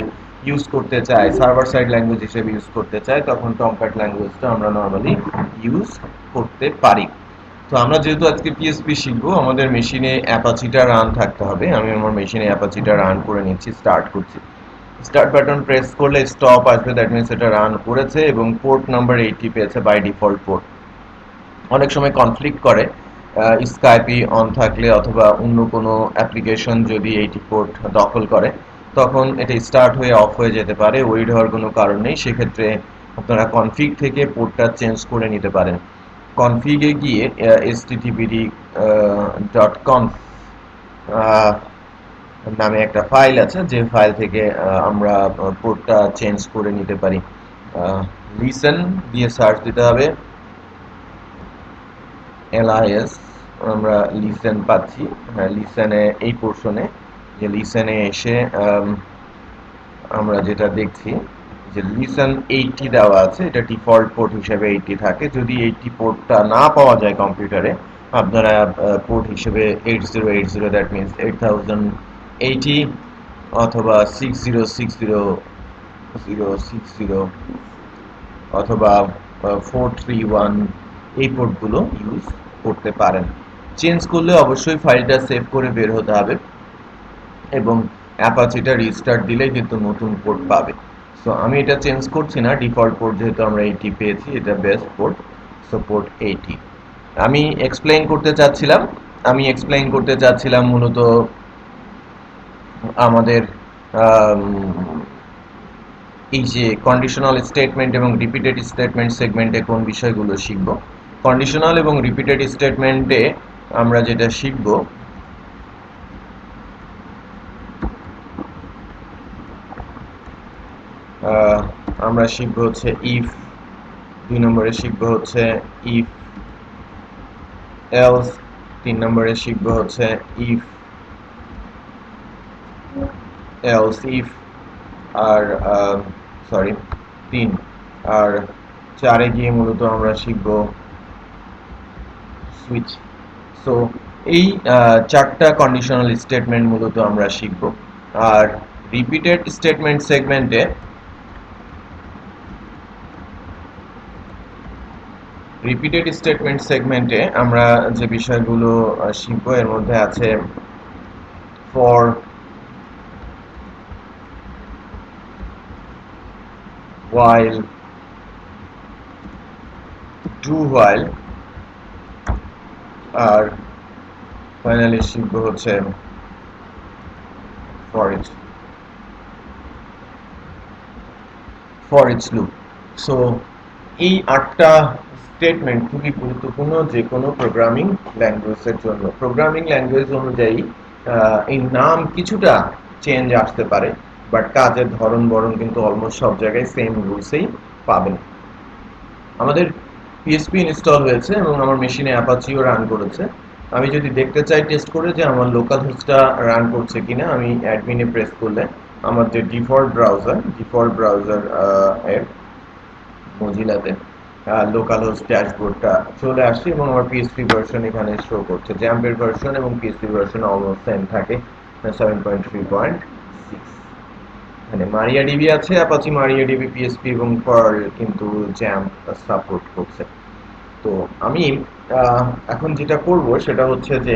ইউজ করতে চাই, সার্ভার সাইড ল্যাঙ্গুয়েজ হিসেবে ইউজ করতে চাই, তখন টমক্যাট ল্যাঙ্গুয়েজটা আমরা নর্মালি ইউজ করতে পারি। তো আমরা যেহেতু আজকে পিএসপি শিখবো, আমাদের মেশিনে অ্যাপাচিটা রান থাকতে হবে। আমি আমার মেশিনে অ্যাপাচিটা রান করে নিচ্ছি, স্টার্ট করছি। স্টার্ট বাটন প্রেস করলে স্টপ আসবে, দ্যাট মিনস এটা রান করেছে এবং পোর্ট নাম্বার 80 পেয়েছে বাই ডিফল্ট পোর্ট। অনেক সময় কনফ্লিক্ট করে স্কাইপি অন থাকলে অথবা অন্য কোনো অ্যাপ্লিকেশন যদি 80 পোর্ট দখল করে, তখন এটা স্টার্ট হয়ে অফ হয়ে যেতে পারে। ওয়েট হওয়ার কোনো কারণ নেই, সেক্ষেত্রে আপনারা কনফিগ থেকে পোর্টটা চেঞ্জ করে নিতে পারেন। কনফিগে গিয়ে httpd.conf নামে একটা ফাইল আছে, যে ফাইল থেকে আমরা পোর্টটা চেঞ্জ করে নিতে পারি। লিসেন দিয়ে সার্চ দিতে হবে, LIS, আমরা লিসেন পাচ্ছি। হ্যাঁ, লিসেনে এই পোর্শনে, যে লিসেনে এসে আমরা যেটা দেখছি যে লিসেন 80 দেওয়া আছে, এটা ডিফল্ট পোর্ট হিসেবে 80 থাকে। যদি 80 পোর্টটা না পাওয়া যায় কম্পিউটারে, আপনারা পোর্ট হিসেবে 8080, দ্যাট মিনস 8080 অথবা 6060060 অথবা 431, এই পোর্টগুলো ইউজ করতে পারেন। চেঞ্জ করলে অবশ্যই ফাইলটা সেভ করে বের হতে হবে এবং অ্যাপাচিটা রিস্টার্ট দিলে কিন্তু নতুন পোর্ট পাবে। সো আমি এটা চেঞ্জ করছি না, ডিফল্ট পোর্ট যেহেতু আমরা 80 পেয়েছি, এটা বেস্ট পোর্ট, সো পোর্ট 80। আমি এক্সপ্লেইন করতে চাচ্ছিলাম মূলত আমাদের এই যে কন্ডিশনাল স্টেটমেন্ট এবং রিপিটেড স্টেটমেন্ট সেগমেন্টে কোন বিষয়গুলো শিখব। কন্ডিশনাল এবং রিপিটেড স্টেটমেন্টে আমরা যেটা শিখব, আমরা শিখব হচ্ছে ইফ, 2 নম্বরে শিখব হচ্ছে ইফ এলস, 3 নম্বরে শিখব হচ্ছে ইফ এলস ইফ, আর 3 আর 4-এ গিয়ে মূলত আমরা শিখব সুইচ। সো এই 4টা কন্ডিশনাল স্টেটমেন্ট মূলত আমরা শিখব। আর রিপিটেড স্টেটমেন্ট সেগমেন্টে আমরা যে বিষয়গুলো শিখব, এর মধ্যে আছে ফর, while, do while, আর ফাইনালি শিখব হচ্ছে for each loop। সো এই 8টা স্টেটমেন্ট খুবই গুরুত্বপূর্ণ যে কোনো প্রোগ্রামিং ল্যাঙ্গুয়েজের জন্য। প্রোগ্রামিং ল্যাঙ্গুয়েজ অনুযায়ী এই নাম কিছুটা চেঞ্জ আসতে পারে, বাট কাজের ধরন বরণ কিন্তু অলমোস্ট সব জায়গায় সেম রুলসেই পাবেন। আমাদের পিএসপি ইনস্টল হয়েছে এবং আমার মেশিনে অ্যাপাচিও রান করেছে। আমি যদি দেখতে চাই টেস্ট করে যে আমার লোকাল হোস্টটা রান করছে কিনা, আমি অ্যাডমিনে প্রেস করলে আমার যে ডিফল্ট ব্রাউজার এর মজিলাতে লোকাল হোস্ট ড্যাশবোর্ডটা চলে আসছে এবং আমার পিএসপি ভার্সন এখানে শো করছে। জ্যাম্পের ভার্সন এবং পিএসপি ভার্সন অলমোস্ট সেম থাকে, 7.3.6। মানে মারিয়াডিবি আছে, অ্যাপাচি মারিয়াডিবি পিএসপি এবং পার্ল কিন্তু জ্যাম্প সাপোর্ট করছে। তো আমি এখন যেটা করব সেটা হচ্ছে যে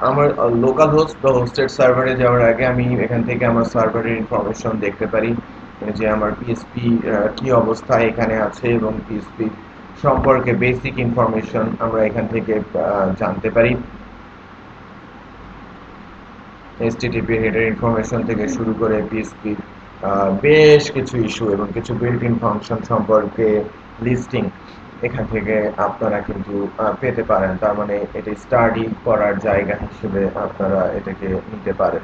আমার লোকাল হোস্ট বা হোস্টেড সার্ভারে যাওয়ার আগে আমি এখান থেকে আমার সার্ভারের ইনফরমেশন দেখতে পারি, যে আমার পিএসপি কি অবস্থায় এখানে আছে এবং পিএসপি সম্পর্কে বেসিক ইনফরমেশন আমরা এখান থেকে জানতে পারি। এইচটিটিপি হেডার ইনফরমেশন থেকে শুরু করে পিএসপি বেশ কিছু ইস্যু এবং কিছু বিল্ট ইন ফাংশন সম্পর্কে লিস্টিং এখান থেকে আপনারা কিন্তু পেতে পারেন। তার মানে এটা স্টাডি করার জায়গা হিসেবে আপনারা এটাকে নিতে পারেন।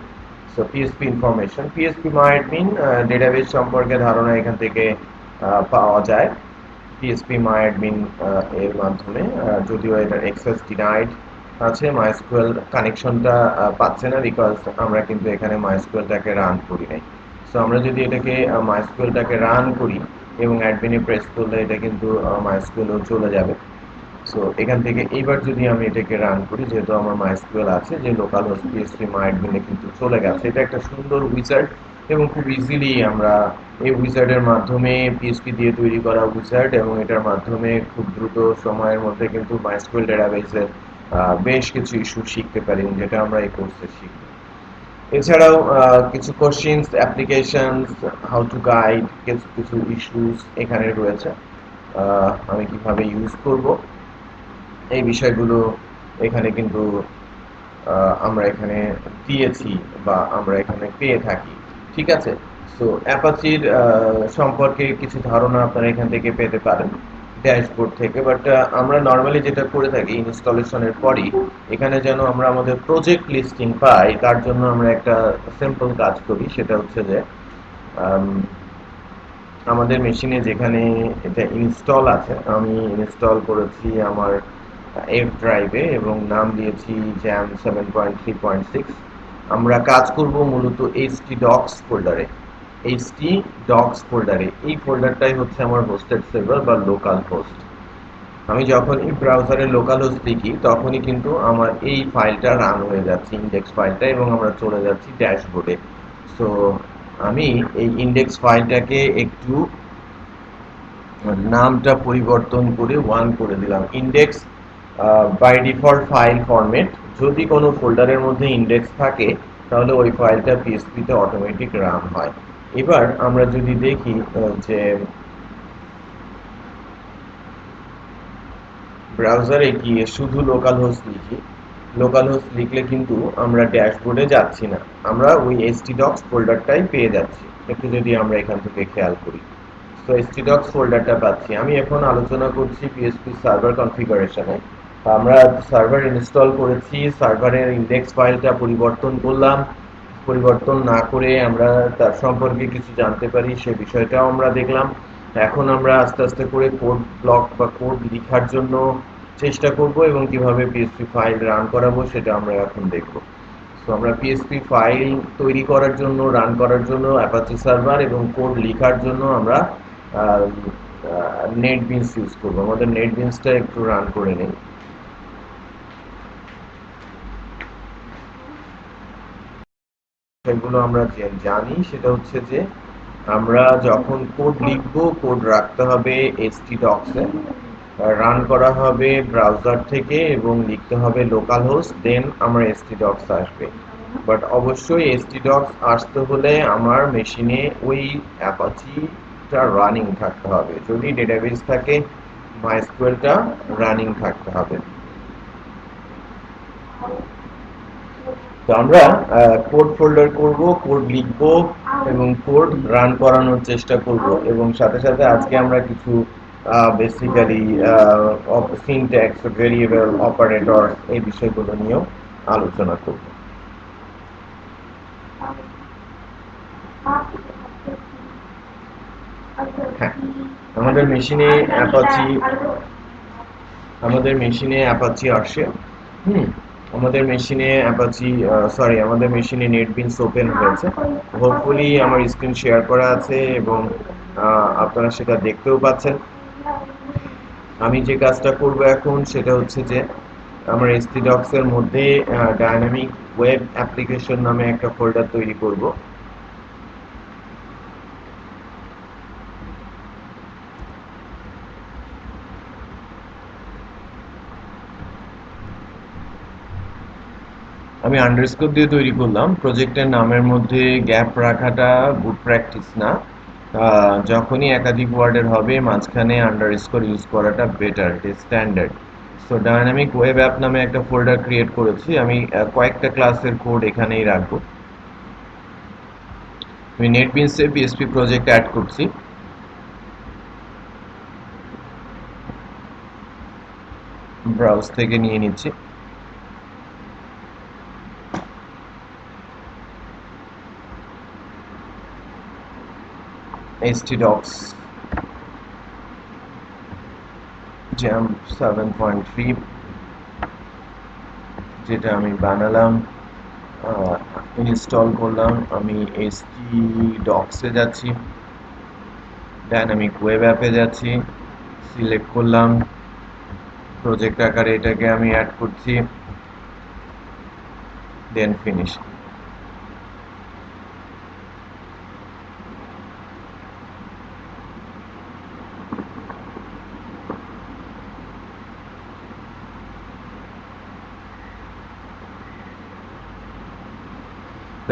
So PHP information, PHP my admin database সম্পর্কে ধারণা এখান থেকে পাওয়া যায় পিএসপি মাইডমিন এর মাধ্যমে। যদিও এটার অ্যাক্সেস ডিনাইড আছে, মাইস্কুয়েল কানেকশনটা পাচ্ছে না, বিকজ আমরা কিন্তু এখানে মাইস্কুয়েলটাকে রান করি নাই। সো আমরা যদি এটাকে মাইস্কুয়েলটাকে রান করি এবং অ্যাডমিনে প্রেস করলে এটা কিন্তু মাইস্কুয়েলও চলে যাবে। সো এখান থেকে এইবার যদি আমি এটাকে রান করি, যেহেতু আমার মাইস্কুয়েল আছে, যে লোকাল হোস্ট পিএসপি মাইডমিনে কিন্তু চলে গেছে। এটা একটা সুন্দর উইজার্ড এবং খুব ইজিলি আমরা এই উইজার্ডের মাধ্যমে পিএসপি দিয়ে তৈরি করা উইজার্ড এবং এটার মাধ্যমে খুব দ্রুত সময়ের মধ্যে কিন্তু মাইস্কুয়েল ডেটাবেসের বেশ কিছু ইস্যু শিখতে পারি, যেটা আমরা এই কোর্সে শিখব। এছাড়াও কিছু questions, applications, how to guide, কিছু কিছু ইস্যুস এখানে রয়েছে। আমি কিভাবে ইউজ করব এই বিষয়গুলো এখানে কিন্তু আমরা এখানে দিয়েছি বা আমরা এখানে পেয়ে থাকি। ঠিক আছে? সো অ্যাপাচির সম্পর্কে কিছু ধারণা আপনারা এখান থেকে পেতে পারেন ড্যাশবোর্ড থেকে। বাট আমরা নর্মালি যেটা করে থাকি ইনস্টলেশনের পরই এখানে যেন আমরা আমাদের প্রজেক্ট লিস্টিং পাই, তার জন্য আমরা একটা সিম্পল কাজ করি। সেটা হচ্ছে যে আমাদের মেশিনে যেখানে এটা ইনস্টল আছে, আমি ইনস্টল করেছি আমার এফ ড্রাইভে এবং নাম দিয়েছি জ্যাম 7.3.6। আমরা কাজ করব মূলত এইচটি ডক্স ফোল্ডারে। এইচটি ডক্স ফোল্ডারে, এই ফোল্ডারটাই হচ্ছে আমার হোস্টেড সার্ভার বা লোকাল হোস্ট। আমি যখনই ব্রাউজারে লোকাল হোস্ট লিখি তখনই কিন্তু আমার এই ফাইলটা রান হয়ে যাচ্ছে, ইন্ডেক্স ফাইলটা, এবং আমরা চলে যাচ্ছি ড্যাশবোর্ডে। সো আমি এই ইন্ডেক্স ফাইলটাকে একটু নামটা পরিবর্তন করে 1 করে দিলাম। Index by default file format, যদি কোনো ফোল্ডারের মধ্যে ইন্ডেক্স থাকে তাহলে ওই ফাইলটা পিএসপিতে অটোমেটিক রান হয়। এবার আমরা যদি দেখি যে ব্রাউজারে গিয়ে শুধু লোকাল হোস্ট লিখি, লোকাল হোস্ট লিখলে কিন্তু আমরা ড্যাশবোর্ডে যাচ্ছি না, আমরা ওই htdocs ফোল্ডারটাই পেয়ে যাচ্ছি। একটু যদি আমরা এখান থেকে খেয়াল করি, তো htdocs ফোল্ডারটা পাচ্ছি। আমি এখন আলোচনা করছি পিএসপি সার্ভার কনফিগারেশনে। আমরা সার্ভার ইনস্টল করেছি, সার্ভারের ইন্ডেক্স ফাইলটা পরিবর্তন করলাম, পরিবর্তন না করে আমরা তার সম্পর্কে কিছু জানতে পারি সে বিষয়টাও আমরা দেখলাম। এখন আমরা আস্তে আস্তে করে কোড ব্লক বা কোড লেখার জন্য চেষ্টা করব এবং কিভাবে পিএসপি ফাইল রান করাবো সেটা আমরা এখন দেখব। তো আমরা পিএসপি ফাইল তৈরি করার জন্য, রান করার জন্য অ্যাপাচি সার্ভার এবং কোড লেখার জন্য আমরা নেটবিনস ইউজ করব। আমাদের নেটবিনসটা একটু রান করে নেই। সেগুলো আমরা জানি, সেটা হচ্ছে যে আমরা যখন কোড লিখবো, কোড রাখতে হবে htdocs এ, রান করা হবে ব্রাউজার থেকে এবং লিখতে হবে লোকাল হোস্ট, দেন আমার htdocs আসবে। বাট অবশ্যই htdocs আসতে হলে আমার মেশিনে ওই অ্যাপাচিটা রানিং থাকতে হবে। যদি ডেটাবেস থাকে মাইস্কুয়েলটা রানিং থাকতে হবে। তো আমরা কোড ফোল্ডার করব, কোড লিখব এবং কোড রান করানোর চেষ্টা করব এবং সাথে সাথে আজকে আমরা কিছু বেসিক্যালি সিনট্যাক্স, ভেরিয়েবল, অপারেটর এই বিষয়গুলো নিয়েও আলোচনা করব। হ্যাঁ, আমাদের মেশিনে অ্যাপাচি আসে। আমাদের মেশিনে অ্যাপাচি আমাদের মেশিনে নেটবিনস ওপেন হয়েছে। হোপফুলি আমার স্ক্রিন শেয়ার করা আছে এবং আপনারা সেটা দেখতেও পাচ্ছেন। আমি যে কাজটা করব এখন সেটা হচ্ছে যে আমার htdocs এর মধ্যে ডায়নামিক ওয়েব অ্যাপ্লিকেশন নামে একটা ফোল্ডার তৈরি করব। আমি আন্ডারস্কোর দিয়ে তৈরি করলাম। প্রজেক্টের নামের মধ্যে গ্যাপ রাখাটা গুড প্র্যাকটিস না। যখনই একাধিক ওয়ার্ডের হবে মাঝখানে আন্ডারস্কোর ইউজ করাটা better, standard. So dynamic web app নামে একটা ফোল্ডার ক্রিয়েট করেছি। আমি কয়েকটা ক্লাসের কোড এখানেই রাখবো। আমি নেটবিনসে পিএসপি প্রজেক্ট অ্যাড করছি। ব্রাউজ থেকে নিয়ে নিচ্ছি। htdocs JAMP 7.3 যেটা আমি বানালাম, ইনস্টল করলাম। আমি htdocs এ যাচ্ছি, ডায়নামিক ওয়েব অ্যাপে যাচ্ছি, সিলেক্ট করলাম, প্রজেক্ট আকারে এটাকে আমি অ্যাড করছি, দেন ফিনিশ।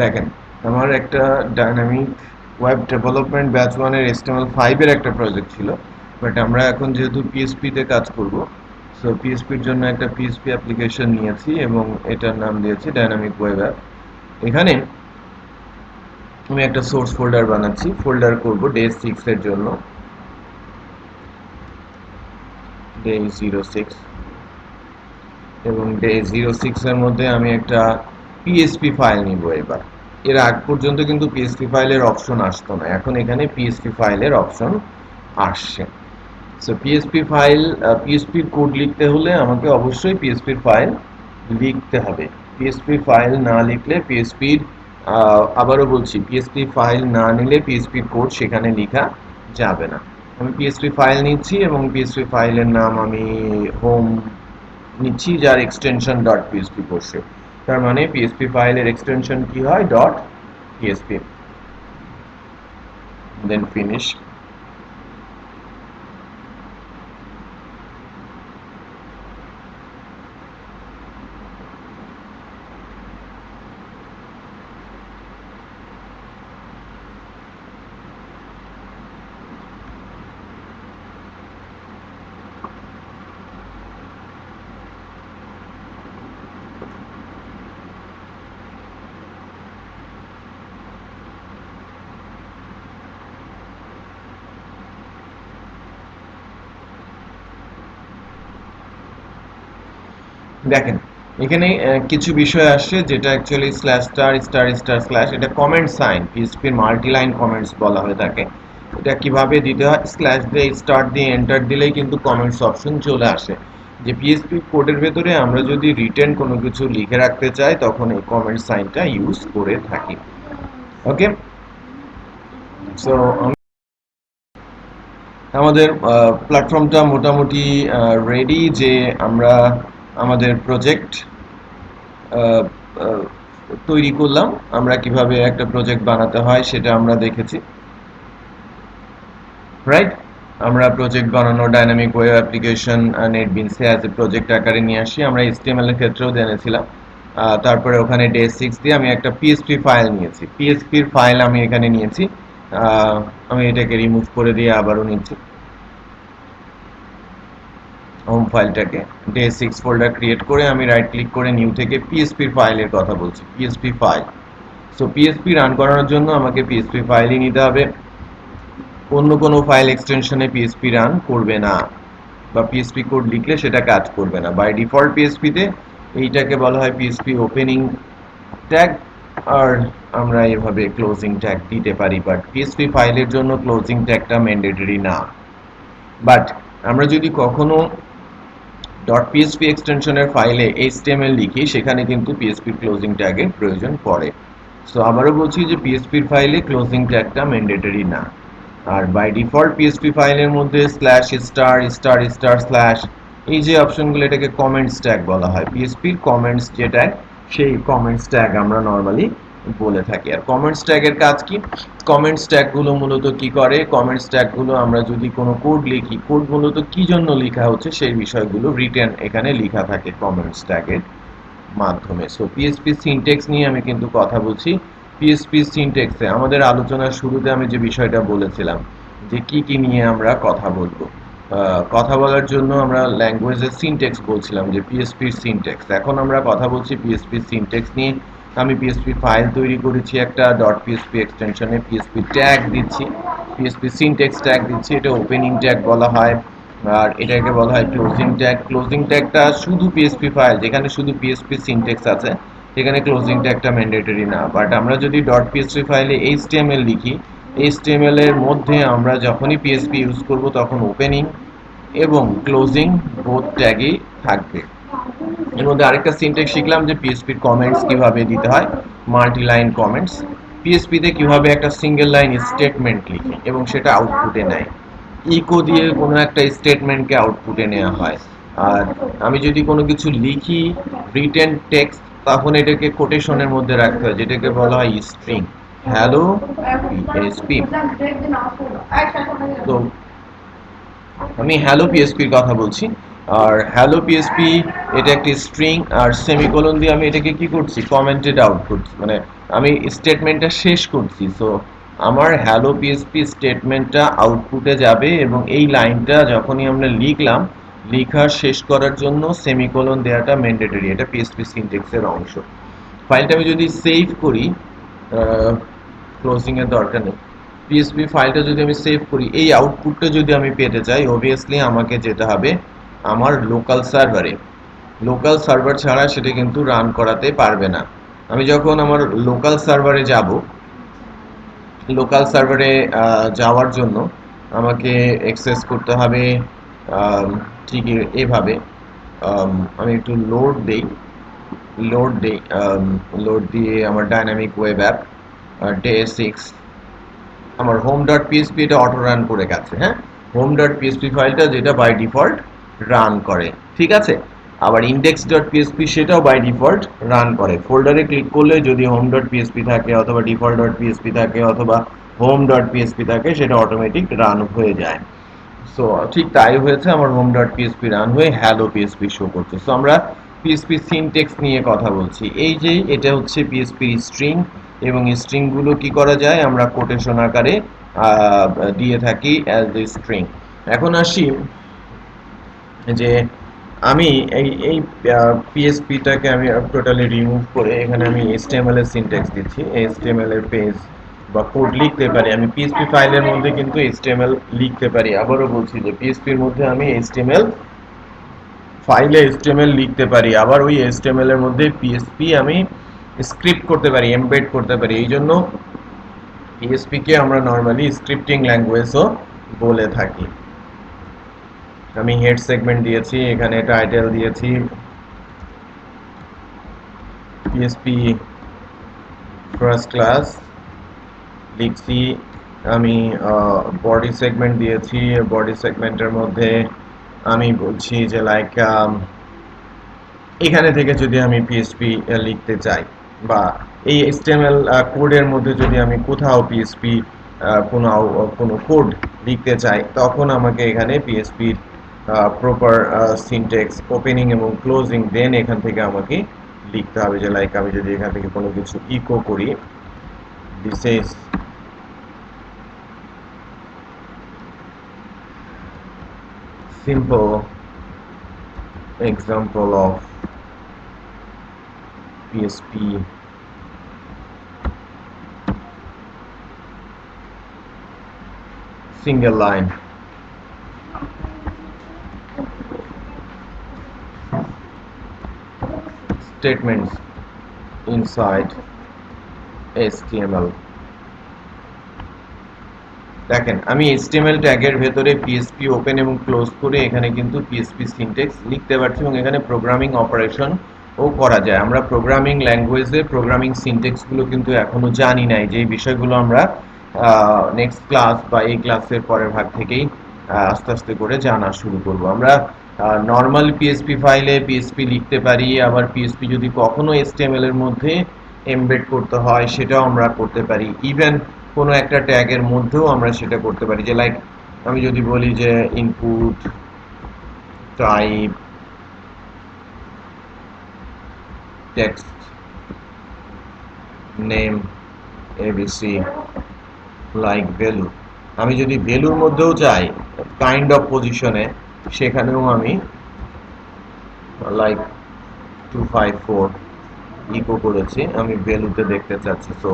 দেখেন আমার একটা ডায়নামিক ওয়েব ডেভেলপমেন্ট ব্যাচ 1 এর HTML5 এর একটা প্রজেক্ট ছিল, বাট আমরা এখন যেহেতু পিএসপি তে কাজ করব, সো পিএসপির জন্য একটা পিএসপি অ্যাপ্লিকেশন নিয়েছি এবং এটার নাম দিয়েছি ডায়নামিক ওয়েব অ্যাপ। এখানে আমি একটা সোর্স ফোল্ডার বানাচ্ছি, ফোল্ডার করব ডে 6 এর জন্য, ডে 06, এবং ডে 06 এর মধ্যে আমি একটা পিএসপি ফাইল নিব। এবার এর আগ পর্যন্ত কিন্তু পিএসপি ফাইলের অপশন আসতো না, এখন এখানে পিএসপি ফাইলের অপশন আসছে। সো পিএসপি ফাইল, পিএসপির কোড লিখতে হলে আমাকে অবশ্যই পিএসপির ফাইল লিখতে হবে। পিএসপি ফাইল না লিখলে পিএসপির, আবারও বলছি, পিএসপি ফাইল না নিলে পিএসপির কোড সেখানে লেখা যাবে না। আমি পিএসপি ফাইল নিচ্ছি এবং পিএসপি ফাইলের নাম আমি হোম নিচ্ছি, যার এক্সটেনশন ডট পিএসপি বসে। তার মানে পিএসপি ফাইলের এক্সটেনশন কি হয়? Dot PHP. Then finish. দেখেন এখানে কিছু বিষয় আসছে, যেটা actually slash star star star slash, এটা কমেন্ট সাইন, পিএসপির মাল্টি লাইন কমেন্টস বলা হয়ে থাকে। এটা কিভাবে দিতে হয়? স্ল্যাশ দিয়ে স্টার দিয়ে এন্টার দিলেই কিন্তু কমেন্টস অপশন চলে আসে। যে পিএসপি কোডের ভেতরে আমরা যদি রিটেন কোনো কিছু লিখে রাখতে চাই তখন এই কমেন্ট সাইনটা ইউজ করে থাকি। ওকে, সো আমাদের প্ল্যাটফর্মটা মোটামুটি রেডি, যে আমরা আমাদের প্রজেক্ট তৈরি করলাম। আমরা কিভাবে একটা প্রজেক্ট বানাতে হয় সেটা আমরা দেখেছি, রাইট? আমরা প্রজেক্ট বানানো ডাইনামিক ওয়েব অ্যাপ্লিকেশন নেটবিনসে অ্যাজ এ প্রজেক্ট আকারে নিয়ে আসি। আমরা HTML এর ক্ষেত্রেও জেনেছিলাম। তারপরে ওখানে ডে 6 দিয়ে আমি একটা পিএসপি ফাইল নিয়েছি, পিএসপির ফাইল আমি এখানে নিয়েছি। আমি এটাকে রিমুভ করে দিয়ে আবারও নিচ্ছি হোম ফাইলটাকে। ডে 6 ফোল্ডার ক্রিয়েট করে আমি রাইট ক্লিক করে নিউ থেকে পিএসপির ফাইলের কথা বলছি, PSP file. So PSP run করানোর জন্য আমাকে পিএসপি ফাইলই নিতে হবে, অন্য কোনো ফাইল এক্সটেনশনে পিএসপি রান করবে না, বা পিএসপি কোড লিখলে সেটা কাজ করবে না। বাই ডিফল্ট পিএসপিতে এইটাকে বলা হয় পিএসপি ওপেনিং ট্যাগ, আর আমরা এভাবে ক্লোজিং ট্যাগ দিতে পারি, বাট পিএসপি ফাইলের জন্য ক্লোজিং ট্যাগটা ম্যান্ডেটরি না। বাট আমরা যদি কখনো ডট পিএসপি এক্সটেনশনের ফাইলে HTML লিখি সেখানে কিন্তু পিএসপি ক্লোজিং ট্যাগের প্রয়োজন পড়ে। সো আবারও বলছি যে পিএসপির ফাইলে ক্লোজিং ট্যাগটা ম্যান্ডেটরি না। আর বাই ডিফল্ট পিএসপি ফাইলের মধ্যে slash star star star slash এই যে অপশনগুলো, এটাকে কমেন্টস ট্যাগ বলা হয়। পিএসপির কমেন্টস যে ট্যাগ, সেই কমেন্টস ট্যাগ আমরা নর্মালি বলে থাকি। আর কমেন্টস ট্যাগের কাজ কি? কমেন্টস ট্যাগগুলো মূলত কি করে? কমেন্টস ট্যাগগুলো আমরা যদি কোনো কোড লিখি, কোড মূলত কি জন্য লেখা হচ্ছে সেই বিষয়গুলো রিটেন এখানে লেখা থাকে কমেন্টস ট্যাগের মাধ্যমে। সো পিএসপি সিনট্যাক্স নিয়ে আমি কিন্তু কথা বলছি। পিএসপি সিনট্যাক্সে আমাদের আলোচনার শুরুতে আমি যে বিষয়টা বলেছিলাম যে কি কি নিয়ে আমরা কথা বলবো, কথা বলার জন্য আমরা ল্যাঙ্গুয়েজের সিনট্যাক্স বলছিলাম যে পিএসপির সিনট্যাক্স। এখন আমরা কথা বলছি পিএসপি সিনট্যাক্স নিয়ে। আমি পিএসপি ফাইল তৈরি করেছি একটা ডট পিএসপি এক্সটেনশনে, পিএসপি ট্যাগ দিচ্ছি, পিএসপি সিনট্যাক্স ট্যাগ দিচ্ছি, এটা ওপেনিং ট্যাগ বলা হয়। আর এটাকে বলা হয় ক্লোজিং ট্যাগ। ক্লোজিং ট্যাগটা শুধু পিএসপি ফাইল যেখানে শুধু পিএসপি সিনট্যাক্স আছে সেখানে ক্লোজিং ট্যাগটা ম্যান্ডেটরি না, বাট আমরা যদি ডট পিএসপি ফাইলে এইচটিএমএল লিখি, এইচটিএমএল এর মধ্যে আমরা যখনই পিএসপি ইউজ করব তখন ওপেনিং এবং ক্লোজিং বোথ ট্যাগই থাকবে। এর মধ্যে আরেকটা সিনট্যাক্স শিখলাম যে পিএসপির কমেন্টস কিভাবে দিতে হয়, মাল্টি লাইন কমেন্টস। পিএসপিতে কিভাবে একটা সিঙ্গেল লাইন স্টেটমেন্ট লিখে এবং সেটা আউটপুটে নেয়, ইকো দিয়ে কোনো একটা স্টেটমেন্টকে আউটপুটে নেওয়া হয়। আর আমি যদি কোনো কিছু লিখি রিটেন টেক্সট, তখন এটাকে কোটেশনের মধ্যে রাখতে হয়, যেটাকে বলা হয় স্ট্রিং। Hello PSP. তো আমি হ্যালো পিএসপির কথা বলছি। আর হ্যালো পিএসপি এটা একটি স্ট্রিং, আর সেমিকোলন দিয়ে আমি এটাকে কি করছি, কমেন্টেড আউট করছি, মানে আমি স্টেটমেন্টটা শেষ করছি। সো আমার হ্যালো পিএসপি স্টেটমেন্টটা আউটপুটে যাবে এবং এই লাইনটা যখনই আমরা লিখলাম, লেখা শেষ করার জন্য সেমিকোলন দেওয়াটা ম্যান্ডেটরি, এটা পিএসপি সিনট্যাক্সের অংশ। ফাইলটা আমি যদি সেভ করি, ক্লোজিং এর দরকার নেই, পিএসপি ফাইলটা যদি আমি সেভ করি, এই আউটপুটটা যদি আমি পেতে চাই, অবভিয়াসলি আমাকে যেতে হবে আমার লোকাল সার্ভারে। লোকাল সার্ভার ছাড়া সেটা কিন্তু রান করাতে পারবে না। আমি যখন আমার লোকাল সার্ভারে যাব, লোকাল সার্ভারে যাওয়ার জন্য আমাকে অ্যাক্সেস করতে হবে ঠিক এভাবে। আমি একটু লোড দেই, লোড দিয়ে আমার ডাইনামিক ওয়েব অ্যাপ ডে 6 আমার হোম ডট পিএসপি এটা অটো রান করে গেছে। হ্যাঁ, হোম ডট পিএসপি ফাইলটা যেটা বাই ডিফল্ট রান করে, ঠিক আছে। আবার ইন্ডেক্স ডট পিএসপি সেটাও বাই ডিফল্ট রান করে। ফোল্ডারে ক্লিক করলে যদি হোম ডট পিএসপি থাকে অথবা ডিফল্ট ডট পিএসপি থাকে অথবা হোম ডট পিএসপি থাকে, সেটা অটোমেটিক রান হয়ে যায়। সো ঠিক তাই হয়েছে, আমার হোম ডট পিএসপি রান হয়ে হ্যালো পিএসপি শো করছে। সো আমরা পিএসপি সিনট্যাক্স নিয়ে কথা বলছি। এই যে এটা হচ্ছে পিএসপি স্ট্রিং, এবং স্ট্রিংগুলো কি করা যায়, আমরা কোটেশন আকারে দিয়ে থাকি অ্যাজ এ স্ট্রিং। এখন আসি যে আমি এই এই পিএসপিটাকে আমি টোটালি রিমুভ করে এখানে আমি এইচটিএমএল এর সিনট্যাক্স দিচ্ছি। এইচটিএমএল এর পেজ বা কোড লিখতে পারি আমি পিএসপি ফাইলের মধ্যে, কিন্তু এইচটিএমএল লিখতে পারি। আবারও বলছি যে পিএসপির মধ্যে আমি এইচটিএমএল ফাইলে এইচটিএমএল লিখতে পারি, আবার ওই এইচটিএমএল এর মধ্যে পিএসপি আমি স্ক্রিপ্ট করতে পারি, এমবেড করতে পারি। এই জন্য পিএসপি কে আমরা নরমালি স্ক্রিপ্টিং ল্যাঙ্গুয়েজও বলে থাকি। আমি হেড সেগমেন্ট দিয়েছি, এখানে টাইটেল দিয়েছি পিএসপি ফার্স্ট ক্লাস লিখছি। আমি বডি সেগমেন্ট দিয়েছি, বডি সেগমেন্টের মধ্যে আমি বলছি যে লাইক এখানে থেকে যদি আমি পিএসপি লিখতে চাই, বা এই এইচটিএমএল কোডের মধ্যে যদি আমি কোথাও পিএসপি কোনো কোড লিখতে চাই, তখন আমাকে এখানে পিএসপির প্রপার সিনট্যাক্স ওপেনিং এবং ক্লোজিং দেন এখান থেকে আমাকে লিখতে হবে। যে লাইক আমি যদি এখান থেকে কোনো কিছু ইকো করি, this is simple example of PSP single line statements inside HTML। দেখেন আমি HTML ট্যাগের ভেতরে পিএসপি ওপেন এবং ক্লোজ করে এখানে কিন্তু পিএসপি সিনট্যাক্স লিখতে পারছি, এবং এখানে প্রোগ্রামিং অপারেশন ও করা যায়। আমরা প্রোগ্রামিং ল্যাঙ্গুয়েজে প্রোগ্রামিং সিনট্যাক্সগুলো কিন্তু এখনো জানি নাই, যে বিষয়গুলো আমরা নেক্সট ক্লাস বা এই ক্লাসের পরের ভাগ থেকেই আস্তে আস্তে করে জানা শুরু করব। আমরা নর্মাল পিএসপি ফাইলে পিএসপি লিখতে পারি, আবার পিএসপি যদি কখনো এসটিএমএল এর মধ্যে এমবেড করতে হয় সেটাও আমরা করতে পারি। ইভেন কোনো একটা ট্যাগের মধ্যেও আমরা সেটা করতে পারি, যে লাইক আমি যদি বলি যে input type text name ABC like value, আমি যদি ভ্যালুর মধ্যেও চাই কাইন্ড অফ পজিশনে, সেখানেও আমি লাইক 254 ইকো করেছি, আমি ভ্যালুতে দেখতে চাচ্ছি। সো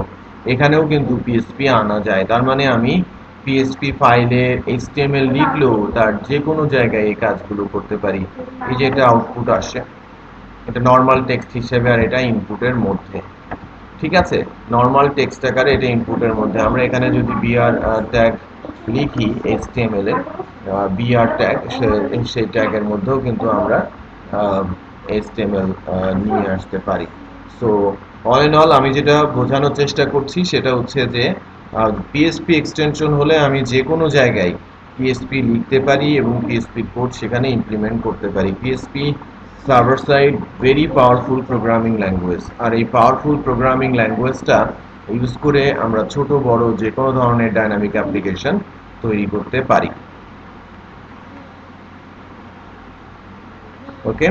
এখানেও কিন্তু পিএসপি আনা যায়। তার মানে আমি পিএসপি ফাইলে এইচটিএমএল লিখলেও তার যে কোনো জায়গায় এই কাজগুলো করতে পারি। এই যে এটা আউটপুট আসে, এটা নর্মাল টেক্সট হিসেবে, আর এটা ইনপুটের মধ্যে। ঠিক আছে, নর্মাল টেক্সট আকারে এটা ইনপুটের মধ্যে। আমরা এখানে যদি বিআর ট্যাগ লিখি এইচটিএমএল এ, বিআর ট্যাগ, সেই ট্যাগের মধ্যেও কিন্তু আমরা এইচটিএমএল নিয়ে আসতে পারি। সো অল ইন অল আমি যেটা বোঝানোর চেষ্টা করছি সেটা হচ্ছে যে পিএসপি এক্সটেনশন হলে আমি যে কোনো জায়গায় পিএসপি লিখতে পারি এবং পিএসপি কোড সেখানে ইমপ্লিমেন্ট করতে পারি। PHP server side very powerful programming language, আর এই পাওয়ারফুল প্রোগ্রামিং ল্যাঙ্গুয়েজটা ইউজ করে আমরা ছোট বড় যে কোনো ধরনের ডাইনামিক অ্যাপ্লিকেশন তৈরি করতে পারি। ওকে,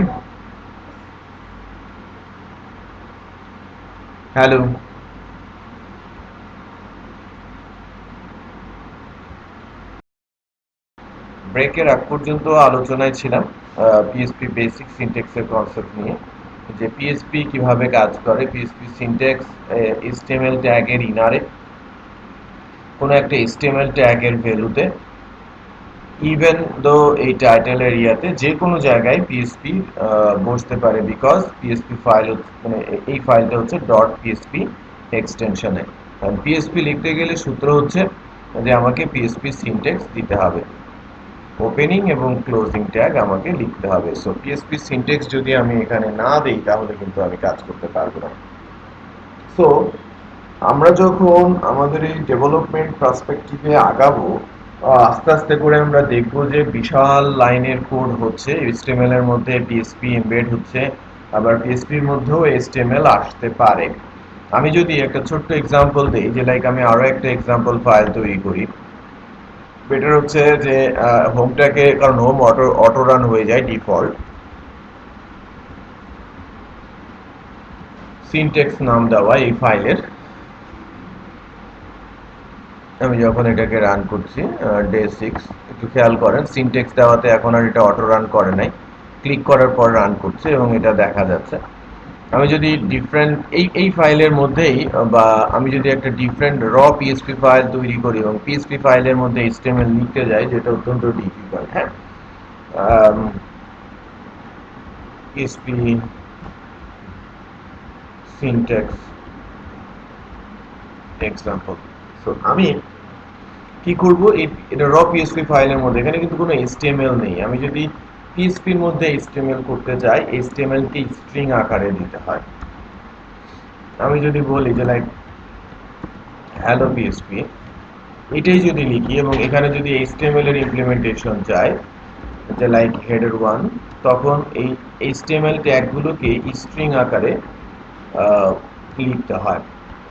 হ্যালো, ব্রেকের আগ পর্যন্ত আলোচনায় ছিলাম পিএসপি বেসিক সিনট্যাক্সের কনসেপ্ট নিয়ে, যে পিএসপি কিভাবে কাজ করে। পিএসপি সিনট্যাক্স এইচটিএমএল ট্যাগের ইনারে কোনো একটা এইচটিএমএল ট্যাগের ভ্যালুতে, ইভেন দো এই টাইটেল এরিয়াতে যে কোনো জায়গায় পিএসপি বসতে পারে, বিকজ পিএসপি ফাইল মানে এই ফাইলটা হচ্ছে ডট পিএসপি এক্সটেনশনে। পিএসপি লিখতে গেলে সূত্র হচ্ছে যে আমাকে পিএসপি সিনট্যাক্স দিতে হবে, ওপেনিং এবং ক্লোজিং ট্যাগ আমাকে লিখতে হবে। সো পিএসপি সিনট্যাক্স যদি আমি এখানে না দিই তাহলে কিন্তু আমি কাজ করতে পারবো না। সো আমরা যখন আমাদের এই ডেভেলপমেন্ট পার্সপেক্টিভে আগাবো, আস্তে আস্তে করে আমরা দেখব যে বিশাল লাইনের কোড হচ্ছে এইচটিএমএল এর মধ্যে, পিএসপি এমবেড হচ্ছে, আবার পিএসপির মধ্যেও এইচটিএমএল আসতে পারে। আমি যদি একটা ছোট্ট এক্সাম্পল দিই, যে লাইক আমি আরো একটা এক্সাম্পল ফাইল তৈরি করি, বেটার হচ্ছে যে হোমটাকে, কারণ হোম অটো অটো রান হয়ে যায় ডিফল্ট, সিনট্যাক্স নাম দেওয়া এই ফাইলের। আমি যখন এটাকে রান করছি ডে 6, একটু খেয়াল করেন সিনট্যাক্স দেওয়াতে এখন আর এটা অটো রান করে নাই, ক্লিক করার পর রান করছে এবং এটা দেখা যাচ্ছে। আমি যদি ডিফারেন্ট এই ফাইলের মধ্যেই বা আমি যদি একটা ডিফারেন্ট পিএসপি ফাইল তৈরি করি এবং পিএসপি ফাইলের মধ্যে এইচটিএমএল লিখতে যাই, যেটা অত্যন্ত ডিফিকাল্ট। হ্যাঁ, পিএসপি সিনট্যাক্স এক্সাম্পল। সো আমি কি করব, এটা পিএসপি ফাইলের মধ্যে, এখানে কিন্তু কোনো এইচটিএমএল নেই। আমি যদি পিএসপির মধ্যে এইচটিএমএল করতে চাই, এইচটিএমএল কে স্ট্রিং আকারে দিতে হয়। আমি যদি বলি যে লাইক হ্যালো পিএসপি, এটাই যদি লিখি এবং এখানে যদি এইচটিএমএল এর ইমপ্লিমেন্টেশন চাই, যে লাইক হেডার 1, তখন এই এইচটিএমএল ট্যাগগুলোকে স্ট্রিং আকারে লিখতে হয়,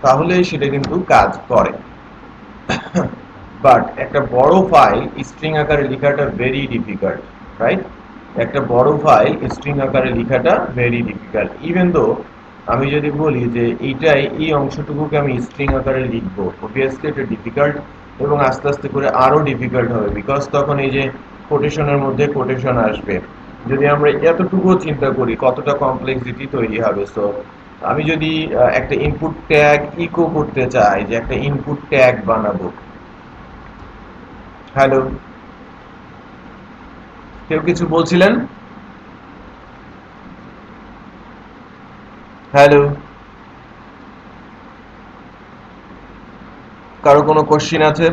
তাহলে সেটা কিন্তু কাজ করে। বাট একটা বড় ফাইল স্ট্রিং আকারে লেখাটা ভেরি ডিফিকাল্ট, রাইট? একটা বড় ফাইল স্ট্রিং আকারে লেখাটা ভেরি ডিফিকাল্ট। ইভেন দো আমি যদি বলি যে এইটাই, এই অংশটুকুকে আমি স্ট্রিং আকারে লিখবো, অবভিয়াসলি এটা ডিফিকাল্ট এবং আস্তে আস্তে করে আরো ডিফিকাল্ট হবে, বিকজ তখন এই যে কোটেশনের মধ্যে কোটেশন আসবে। যদি আমরা এতটুকুও চিন্তা করি কতটা কমপ্লেক্সিটি তৈরি হবে। সো আমি যদি একটা ইনপুট ট্যাগ ইকো করতে চাই, যে একটা ইনপুট ট্যাগ বানাবো, হ্যালো, কেউ কিছু বলছিলেন? হ্যালো, কারো কোনো কোশ্চিন আছে?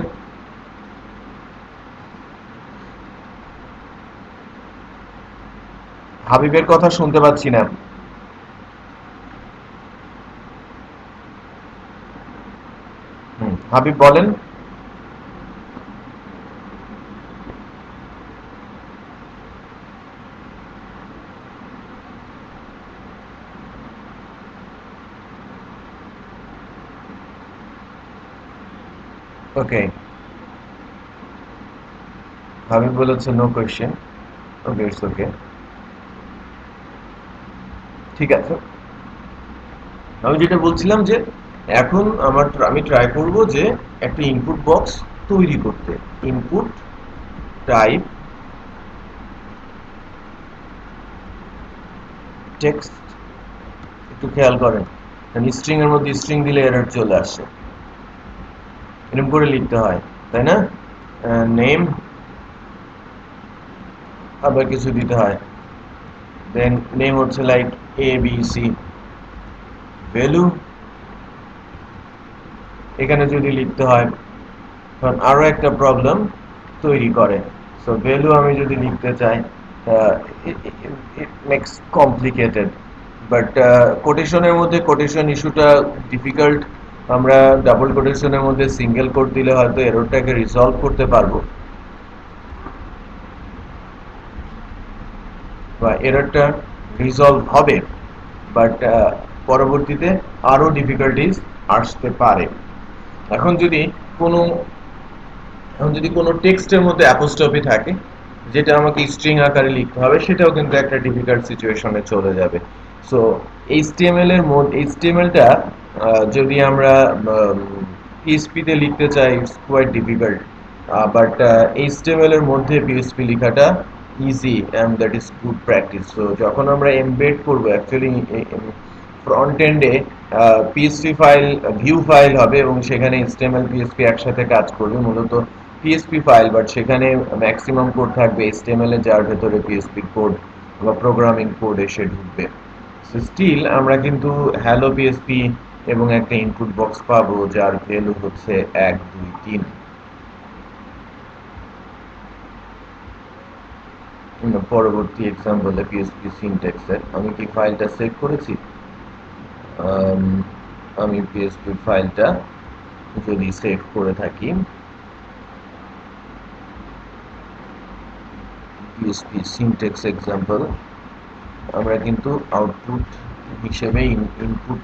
হাবিবের কথা শুনতে পাচ্ছি না। হাবিব বলেন। ওকে, আমি বলেছে no question. Okay, it's okay, ঠিক আছে। আমি যেটা বলছিলাম যে এখন আমি ট্রাই করব যে একটা ইনপুট বক্স তৈরি করতে। ইনপুট টাইপ টেক্সট, একটু খেয়াল করেন, স্ট্রিং এর মধ্যে স্ট্রিং দিলে এরর চলে আসে, এরকম করে লিখতে হয়, তাই না? নেম আবার কিছু দিতে হয়, দেন নেম হচ্ছে like A B C, value এখানে যদি লিখতে হয়, কারণ আরো একটা প্রবলেম তৈরি করে। সো ভ্যালু আমি যদি লিখতে চাই, ইট মেক্স কমপ্লিকেটেড, বাট কোটেশনের মধ্যে কোটেশন ইস্যুটা ডিফিকাল্ট। আমরা ডাবল কোটেশনের মধ্যে সিঙ্গেল কোট দিলে হয়তো এররটাকে রিসলভ করতে পারবো, বা এররটা রিসলভ হবে, বাট পরবর্তীতে আরো ডিফিকাল্টিস আসতে পারে। এখন যদি কোনো এখন যদি কোনো টেক্সটের মধ্যে অ্যাপোস্ট্রফি থাকে, যেটা আমাকে স্ট্রিং আকারে লিখতে হবে, সেটাও কিন্তু একটা ডিফিকাল্ট সিচুয়েশনে চলে যাবে। সো এইচটিএমএল এর মধ্যে এইচটিএমএলটা যদি আমরা পিএইচপিতে লিখতে চাই, it's quite difficult, but HTML এর মধ্যে পিএইচপি লেখাটা easy and that is good practice. So যখন আমরা এমবেড করবো, অ্যাকচুয়ালি ফ্রন্ট এন্ডে পিএসপি ফাইল, ভিউ ফাইল হবে এবং সেখানে এইচটিএমএল পিএসপি একসাথে কাজ করবে, মূলত পিএসপি ফাইল, বাট সেখানে ম্যাক্সিমাম কোড থাকবে এইচটিএমএল এ, যার ভেতরে পিএসপি কোড বা প্রোগ্রামিং কোড এসে ঢুকবে। সো স্টিল আমরা কিন্তু হ্যালো পিএসপি এবং একটা ইনপুট বক্স পাবো যার ভ্যালু হচ্ছে 1 2 3। পরবর্তী এক্সাম্পলে পিএসপি সিনট্যাক্সের আমি কি ফাইলটা সেভ করেছি? আমি পিএসপি ফাইলটা যদি সেভ করে থাকি, পিএসপি সিনট্যাক্স এক্সাম্পল, আমরা কিন্তু আউটপুট হিসেবে ইনপুট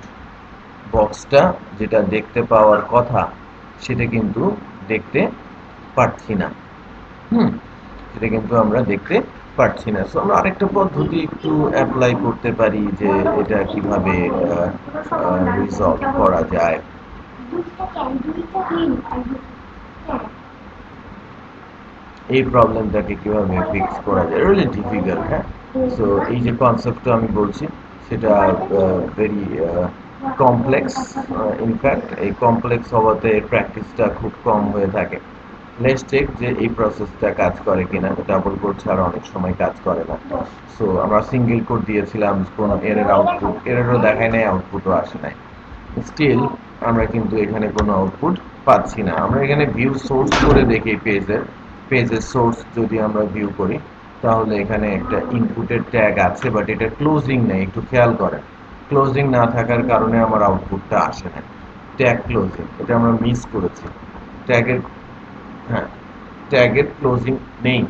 বক্সটা যেটা দেখতে পাওয়ার কথা সেটা কিন্তু দেখতে পাচ্ছি না। সেটা কিন্তু আমরা দেখতে পাচ্ছি না। সো আমরা আরেকটা পদ্ধতি একটু অ্যাপ্লাই করতে পারি যে এটা কিভাবে রিজলভ করা যায়। এই প্রবলেমটাকে কিভাবে ফিক্স করা যায়, রিয়েলি ডিফিকাল্ট। হ্যাঁ, সো এই যে কনসেপ্টটা আমি বলছি সেটা ভেরি কমপ্লেক্স। ইনফ্যাক্ট এই কমপ্লেক্স হওয়াতে প্র্যাকটিসটা খুব কম হয়ে থাকে। লেটস চেক যে এই প্রসেসটা কাজ করে কিনা। ডাবল কোড ছাড়া অনেক সময় কাজ করে না। সো আমরা সিঙ্গেল কোড দিয়েছিলাম, কোনো এরর আউটপুট, এররও দেখায় নাই, আউটপুটও আসে নাই। স্টিল আমরা কিন্তু এখানে কোনো আউটপুট পাচ্ছি না। আমরা এখানে ভিউ সোর্স করে দেখি, পেজের সোর্স যদি আমরা ভিউ করি, তাহলে এখানে একটা ইনপুটের ট্যাগ আছে, বাট এটা ক্লোজিং নেই। একটু খেয়াল করেন, ক্লোজিং না থাকার কারণে আমার আউটপুটটা আসে না। ট্যাগ ক্লোজিং, এটা আমরা মিস করেছি। ট্যাগের, হ্যাঁ, ট্যাগের ক্লোজিং নেই।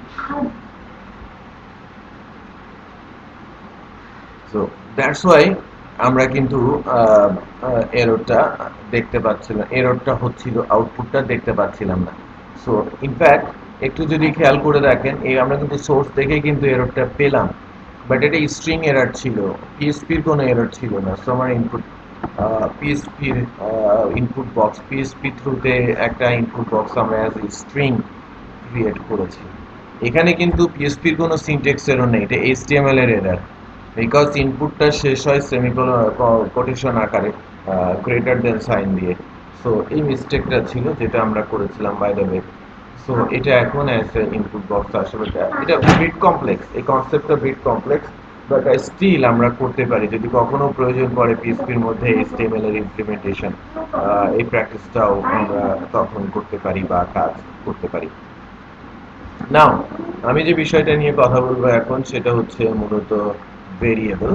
সো দ্যাটস ওয়াই আমরা কিন্তু এররটা দেখতে পাচ্ছিলাম, এররটা হচ্ছিল, আউটপুটটা দেখতে পাচ্ছিলাম না। সো ইনফ্যাক্ট একটু যদি খেয়াল করে দেখেন, এই আমরা কিন্তু সোর্স দেখেই কিন্তু এররটা পেলাম, বাট এটা স্ট্রিং এরর ছিল, পিএসপির কোনো এরর ছিল না। সো আমার ইনপুট পিএসপির ইনপুট বক্স, পিএসপি থ্রুতে একটা ইনপুট বক্স আমরা অ্যাজ এ স্ট্রিং ক্রিয়েট করেছি। এখানে কিন্তু পিএসপির কোনো সিনট্যাক্স এরর নেই, এটা এইচটিএমএল এর এরর, বিকজ ইনপুটটা শেষ হয় সেমিকোলন কোটেশন আকারে, গ্রেটার দেন সাইন দিয়ে। সো এই মিস্টেকটা ছিল যেটা আমরা করেছিলাম, বাই দ্য ওয়ে। সো এটা এখন অ্যাজ এ ইনপুট বক্স আসলে এটা বিট কমপ্লেক্স, এই কনসেপ্টটা বিট কমপ্লেক্স, বাট স্টিল আমরা করতে পারি যদি কখনো প্রয়োজন পড়ে পিএসপির মধ্যে এইচটিএমএল এর ইমপ্লিমেন্টেশন, এই প্র্যাকটিসটাও আমরা তখন করতে পারি বা কাজ করতে পারি। নাও আমি যে বিষয়টা নিয়ে কথা বলবো এখন সেটা হচ্ছে মূলত ভেরিয়েবল।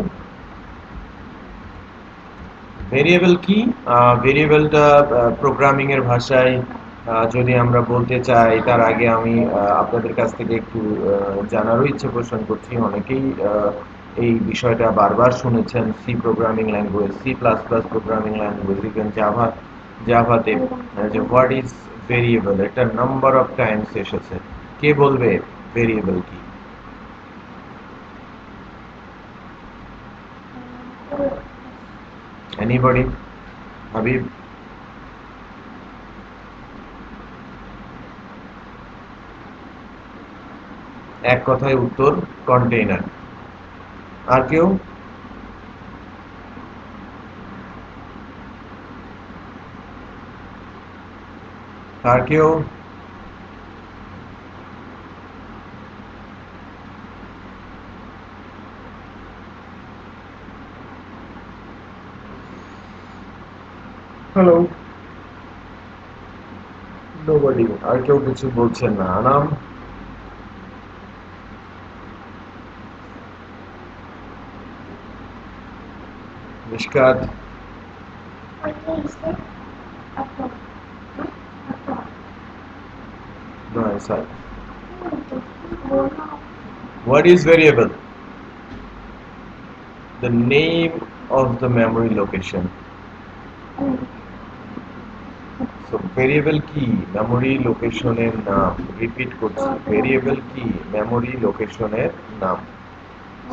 ভেরিয়েবল কি? ভেরিয়েবলটা প্রোগ্রামিং এর ভাষায় যদি আমরা বলতে চাই, তার আগে আমি আপনাদের কাছ থেকে একটু জানারও ইচ্ছে পোষণ করছি। অনেকেই এই বিষয়টা বারবার শুনেছেন, C programming language, C plus plus programming language, even জাভাতে যে হোয়াট ইজ ভেরিয়েবল, এটা নাম্বার অফ টাইমস এসেছে। কে বলবে ভেরিয়েবল কি? এনিবডি? হাবিব? এক কথায় উত্তর কন্টেইনার। আর কেউ? আর কেউ? হ্যালো? নোবডি। আর কেউ কিছু বলছেন না। Anam? Mishkat? No, inside. What is variable? The name of the memory location. So variable কি? মেমোরি লোকেশনের নাম। রিপিট করছি, ভেরিয়েবল কি? মেমোরি লোকেশনের নাম।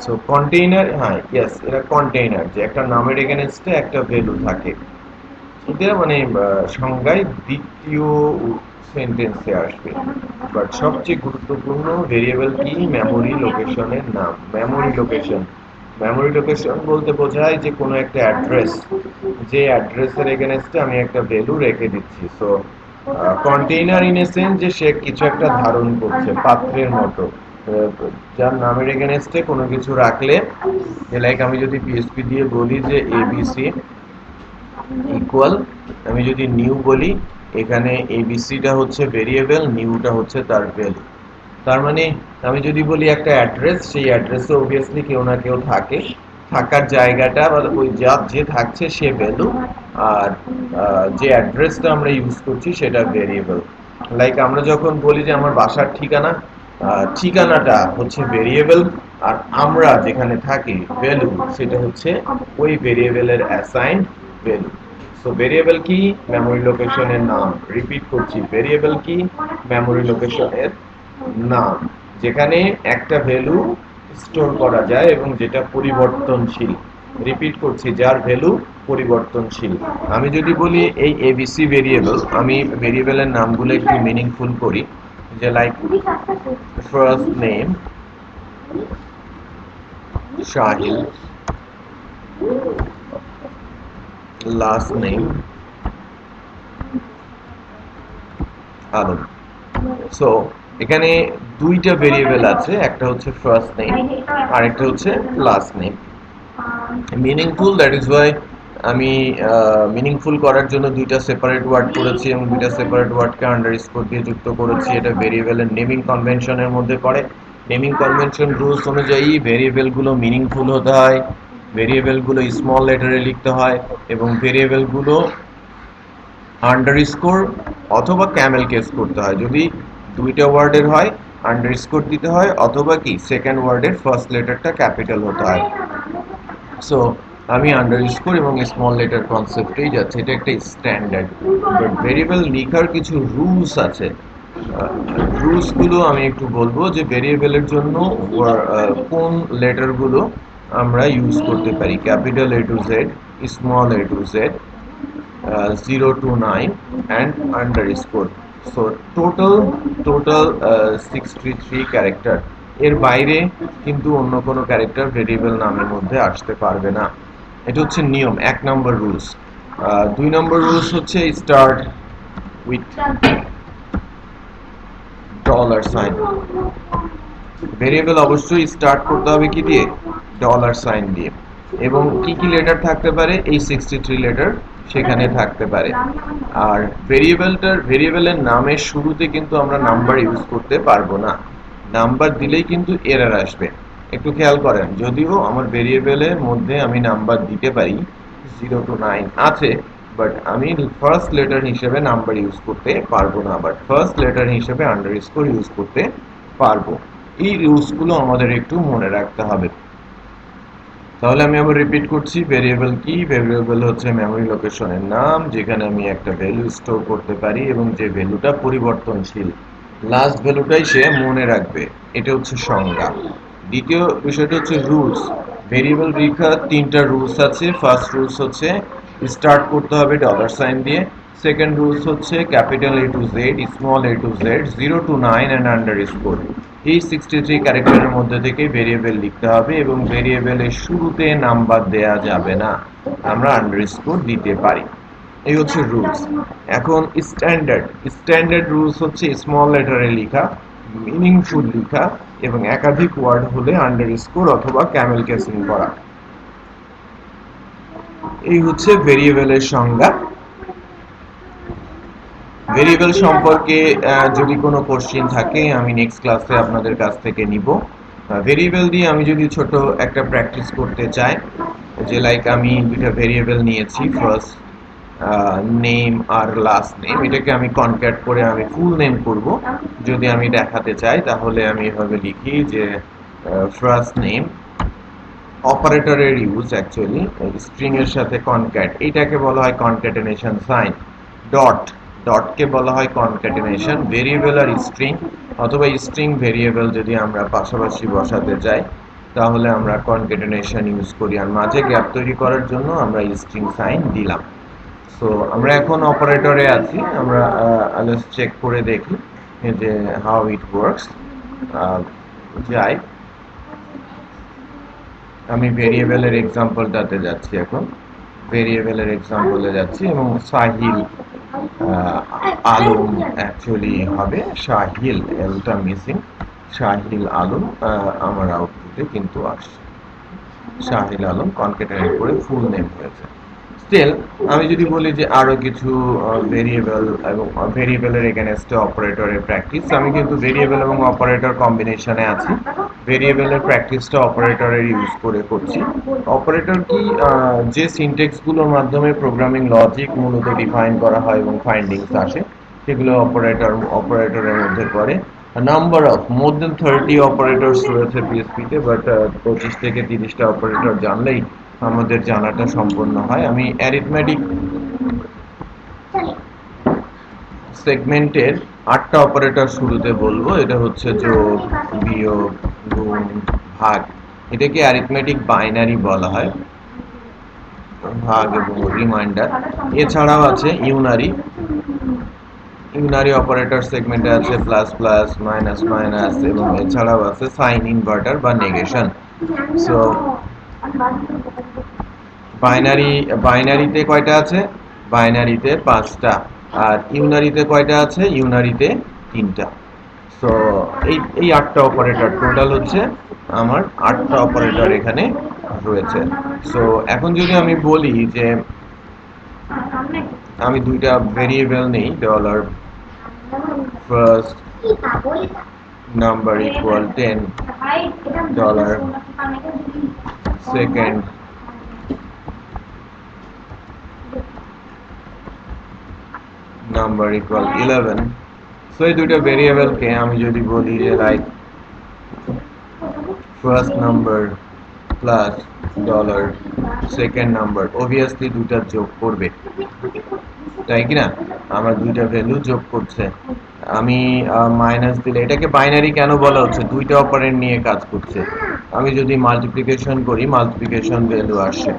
সো কন্টেইনার, হ্যাঁ ইয়েস, এটা কন্টেইনার, যে একটা নামের এগেনস্টে একটা ভ্যালু থাকে। এটা মানে সংজ্ঞায় দ্বিতীয় সেন্টেন্সে আসবে। বাট সবচেয়ে গুরুত্বপূর্ণ ভেরিয়েবল কি? মেমোরি লোকেশনের নাম। মেমোরি লোকেশন, মেমোরি লোকেশন বলতে বোঝায় যে কোনো একটা অ্যাড্রেস, যে অ্যাড্রেসের এগেনস্টে আমি একটা ভ্যালু রেখে দিচ্ছি। So container in a sense যে সে কিছু একটা ধারণ করছে, পাত্রের মতো, যার নামের এগেনস্টে কোনো কিছু রাখলে, লাইক আমি যদি পিএসপি দিয়ে বলি যে এবিসি ইকুয়াল, আমি যদি নিউ বলি, এখানে এবিসিটা হচ্ছে ভেরিয়েবল, নিউটা হচ্ছে তার ভ্যালু। তার মানে আমি যদি বলি একটা অ্যাড্রেস, সেই অ্যাড্রেসে অবভিয়াসলি কেউ না কেউ থাকে, থাকার জায়গাটা বা ওই যে থাকছে সে ভ্যালু, আর যে অ্যাড্রেসটা আমরা ইউজ করছি সেটা ভেরিয়েবল। লাইক আমরা যখন বলি যে আমার বাসার ঠিকানা, ঠিকানাটা হচ্ছে ভেরিয়েবল, আর আমরা যেখানে থাকি ভ্যালু, সেটা হচ্ছে ওই ভেরিয়েবলের অ্যাসাইন্ড ভ্যালু। সো ভেরিয়েবল কি? মেমোরি লোকেশনের নাম। রিপিট করছি, ভেরিয়েবল কি? মেমোরি লোকেশনের নাম, যেখানে একটা ভ্যালু স্টোর করা যায় এবং যেটা পরিবর্তনশীল। রিপিট করছি, যার ভ্যালু পরিবর্তনশীল। আমি যদি বলি এই এবিসি ভেরিয়েবল, আমি ভেরিয়েবলের নামগুলো একটু মিনিংফুল করি, যে লাইক ফার্স্ট নেম শাহিল, লাস্ট নেম আলম। সো এখানে দুইটা ভেরিয়েবল আছে, একটা হচ্ছে ফার্স্ট নেম আর একটা হচ্ছে last name. Meaningful, that is Y আমি মিনিংফুল করার জন্য দুইটা সেপারেট ওয়ার্ড করেছি এবং দুইটা সেপারেট ওয়ার্ডকে আন্ডারস্কোর দিয়ে যুক্ত করেছি। এটা ভেরিয়েবলের নেমিং কনভেনশনের মধ্যে পড়ে। নেমিং কনভেনশন রুলস অনুযায়ী ভেরিয়েবলগুলো মিনিংফুল হতে হয়, ভেরিয়েবলগুলো স্মল লেটারে লিখতে হয়, এবং ভেরিয়েবলগুলো আন্ডারস্কোর অথবা ক্যামেল কেস করতে হয়। যদি দুইটা ওয়ার্ডের হয় আন্ডারস্কোর দিতে হয়, অথবা কি সেকেন্ড ওয়ার্ডের ফার্স্ট লেটারটা ক্যাপিটাল হতে হয়। সো আমি আন্ডারস্কোর এবং স্মল লেটার কনসেপ্টেই যাচ্ছি, এটা একটা স্ট্যান্ডার্ড। বাট ভেরিয়েবল লেখার কিছু রুলস আছে। রুলসগুলো আমি একটু বলবো, যে ভেরিয়েবলের জন্য কোন লেটারগুলো আমরা ইউজ করতে পারি। Capital A to Z, small A to Z, 0 to 9 and underscore. So total 63 character. এর বাইরে কিন্তু অন্য কোনো ক্যারেক্টার ভেরিয়েবল নামের মধ্যে আসতে পারবে না। এটা হচ্ছে নিয়ম, 1 নম্বর রুলস। 2 নম্বর রুলস হচ্ছে start with dollar sign. Variable অবশ্যই স্টার্ট করতে হবে কি দিয়ে? ডলার সাইন দিয়ে। এবং কি কি লেটার থাকতে পারে? এই 63 লেটার সেখানে থাকতে পারে। আর ভেরিয়েবলের নামের শুরুতে কিন্তু আমরা নাম্বার ইউজ করতে পারবো না। নাম্বার দিলেই কিন্তু এরর আসবে। একটু খেয়াল করেন, যদিও আমার ভেরিয়েবলের মধ্যে আমি নাম্বার দিতে পারি, 0 to 9 আছে, বাট আমি ফার্স্ট লেটার হিসেবে নাম্বার ইউজ করতে পারবো না, বাট ফার্স্ট লেটার হিসেবে আন্ডারস্কোর ইউজ করতে পারবো। এই রুলসগুলো আমাদের একটু মনে রাখতে হবে। তাহলে আমি আবার রিপিট করছি, ভেরিয়েবল কি? ভেরিয়েবল হচ্ছে মেমরি লোকেশনের নাম, যেখানে আমি একটা ভ্যালু স্টোর করতে পারি এবং যে ভ্যালুটা পরিবর্তনশীল, লাস্ট ভ্যালুটাই সে মনে রাখবে। এটা হচ্ছে সংজ্ঞা। দ্বিতীয় বিষয়টা হচ্ছে রুলস। ভেরিয়েবল লেখার তিনটা রুলস আছে। ফার্স্ট রুলস হচ্ছে স্টার্ট করতে হবে ডলার সাইন দিয়ে। সেকেন্ড রুলস হচ্ছে capital A to Z, small A to Z, 0 to 9 and underscore. এই 63 ক্যারেক্টারের মধ্যে থেকে ভেরিয়েবল লিখতে হবে এবং ভেরিয়েবলের শুরুতে নাম্বার দেয়া যাবে না, আমরা আন্ডারস্কোর দিতে পারি। এই হচ্ছে রুলস। এখন স্ট্যান্ডার্ড। স্ট্যান্ডার্ড রুলস হচ্ছে স্মল লেটারে লেখা, মিনিংফুল লেখা এবং একাধিক ওয়ার্ড হলে আন্ডারস্কোর অথবা ক্যামেল কেসিং করা। এই হচ্ছে ভেরিয়েবলের সংজ্ঞা। ভেরিয়েবল সম্পর্কে যদি কোনো কোশ্চেন থাকে আমি নেক্সট ক্লাসে আপনাদের কাছ থেকে নিব। ভেরিয়েবল দিয়ে আমি যদি ছোট একটা প্র্যাকটিস করতে চাই, যে লাইক আমি দুইটা ভেরিয়েবল নিয়েছি, ফার্স্ট নেম আর লাস্ট নেম, এটাকে আমি কনক্যাট করে আমি ফুল নেম করব। যদি আমি দেখাতে চাই তাহলে আমি এভাবে লিখি যে ফার্স্ট নেম, অপারেটরের ইউজ অ্যাকচুয়ালি স্ট্রিং এর সাথে কনক্যাট, এটাকে বলা হয় কনক্যাটেনেশন সাইন। ডট, ডটকে বলা হয় কনক্যাটেনেশন। ভেরিয়েবল আর স্ট্রিং অথবা স্ট্রিং ভেরিয়েবল যদি আমরা পাশাপাশি বসাতে চাই তাহলে আমরা কনক্যাটেনেশন ইউজ করি, আর মাঝে গ্যাপ তৈরি করার জন্য আমরা স্ট্রিং সাইন দিলাম। সো আমরা এখন অপারেটরে আছি, আমরা জাস্ট চেক করে দেখি যে হাউ ইট ওয়ার্কস। যাই, আমি ভেরিয়েবলের এক্সাম্পলটাতে যাচ্ছি। এখন ভেরিয়েবলের এক্সাম্পলে যাচ্ছি এবং সাহিল আলম অ্যাকচুয়ালি হবে শাহিল, এলটা মিসিং, শাহিল আলম আমার আউটপুটে কিন্তু আসছে শাহিল আলম, কনক্যাটেনেট করে ফুল নেম হয়েছে। স্টিল আমি যদি বলি যে আরো কিছু ভেরিয়েবল এবং ভেরিয়েবলের এগেনস্টে অপারেটরের প্র্যাকটিস, আমি কিন্তু ভেরিয়েবল এবং অপারেটর কম্বিনেশনে আছি। ভেরিয়েবলের প্র্যাকটিসটা অপারেটরের ইউজ করে করছি। অপারেটর কি? যে সিনট্যাক্সগুলোর মাধ্যমে প্রোগ্রামিং লজিক মূলত ডিফাইন করা হয় এবং ফাইন্ডিংস আসে, সেগুলো অপারেটরের মধ্যে পড়ে। Number of more than 30 operators রয়েছে পিএসপিতে, বাট 25 থেকে 30টা অপারেটর জানলেই আমাদের জানাটা সম্পন্ন হয়। আমি অ্যারিথমেটিক সেগমেন্টের 8টা অপারেটর শুরুতে বলবো। এটা হচ্ছে যোগ, বিয়োগ, গুণ, ভাগ। এটাকে অ্যারিথমেটিক বাইনারি বলা হয়, ভাগ এবং রিমাইন্ডার। এছাড়াও আছে ইউনারি। ইউনারি অপারেটর সেগমেন্টে আছে প্লাস প্লাস, মাইনাস মাইনাস এবং এছাড়াও আছে সাইন ইনভার্টার বা নেগেশন। সো বাইনারিতে কয়টা আছে? বাইনারিতে 5টা। আর ইউনারিতে কয়টা আছে? ইউনারিতে 3টা। সো এই 8টা অপারেটর টোটাল হচ্ছে আমার 8টা অপারেটর এখানে রয়েছে। সো এখন যদি আমি বলি যে আমি দুইটা ভেরিয়েবল নেই, dollar first number equal 10, dollar second number equal 11। So এই দুইটা ভেরিয়েবলকে আমি যদি বলি যে like first number plus dollar second number, obviously দুইটা যোগ করবে, তাই কিনা? আমার দুইটা ভ্যালু যোগ করছে। আমি মাইনাস দিলে, এটাকে বাইনারি কেন বলা হচ্ছে? দুইটা অপারেন্ড নিয়ে কাজ করছে। আমি যদি মাল্টিপ্লিকেশন করি, মাল্টিপ্লিকেশন ভ্যালু আসে,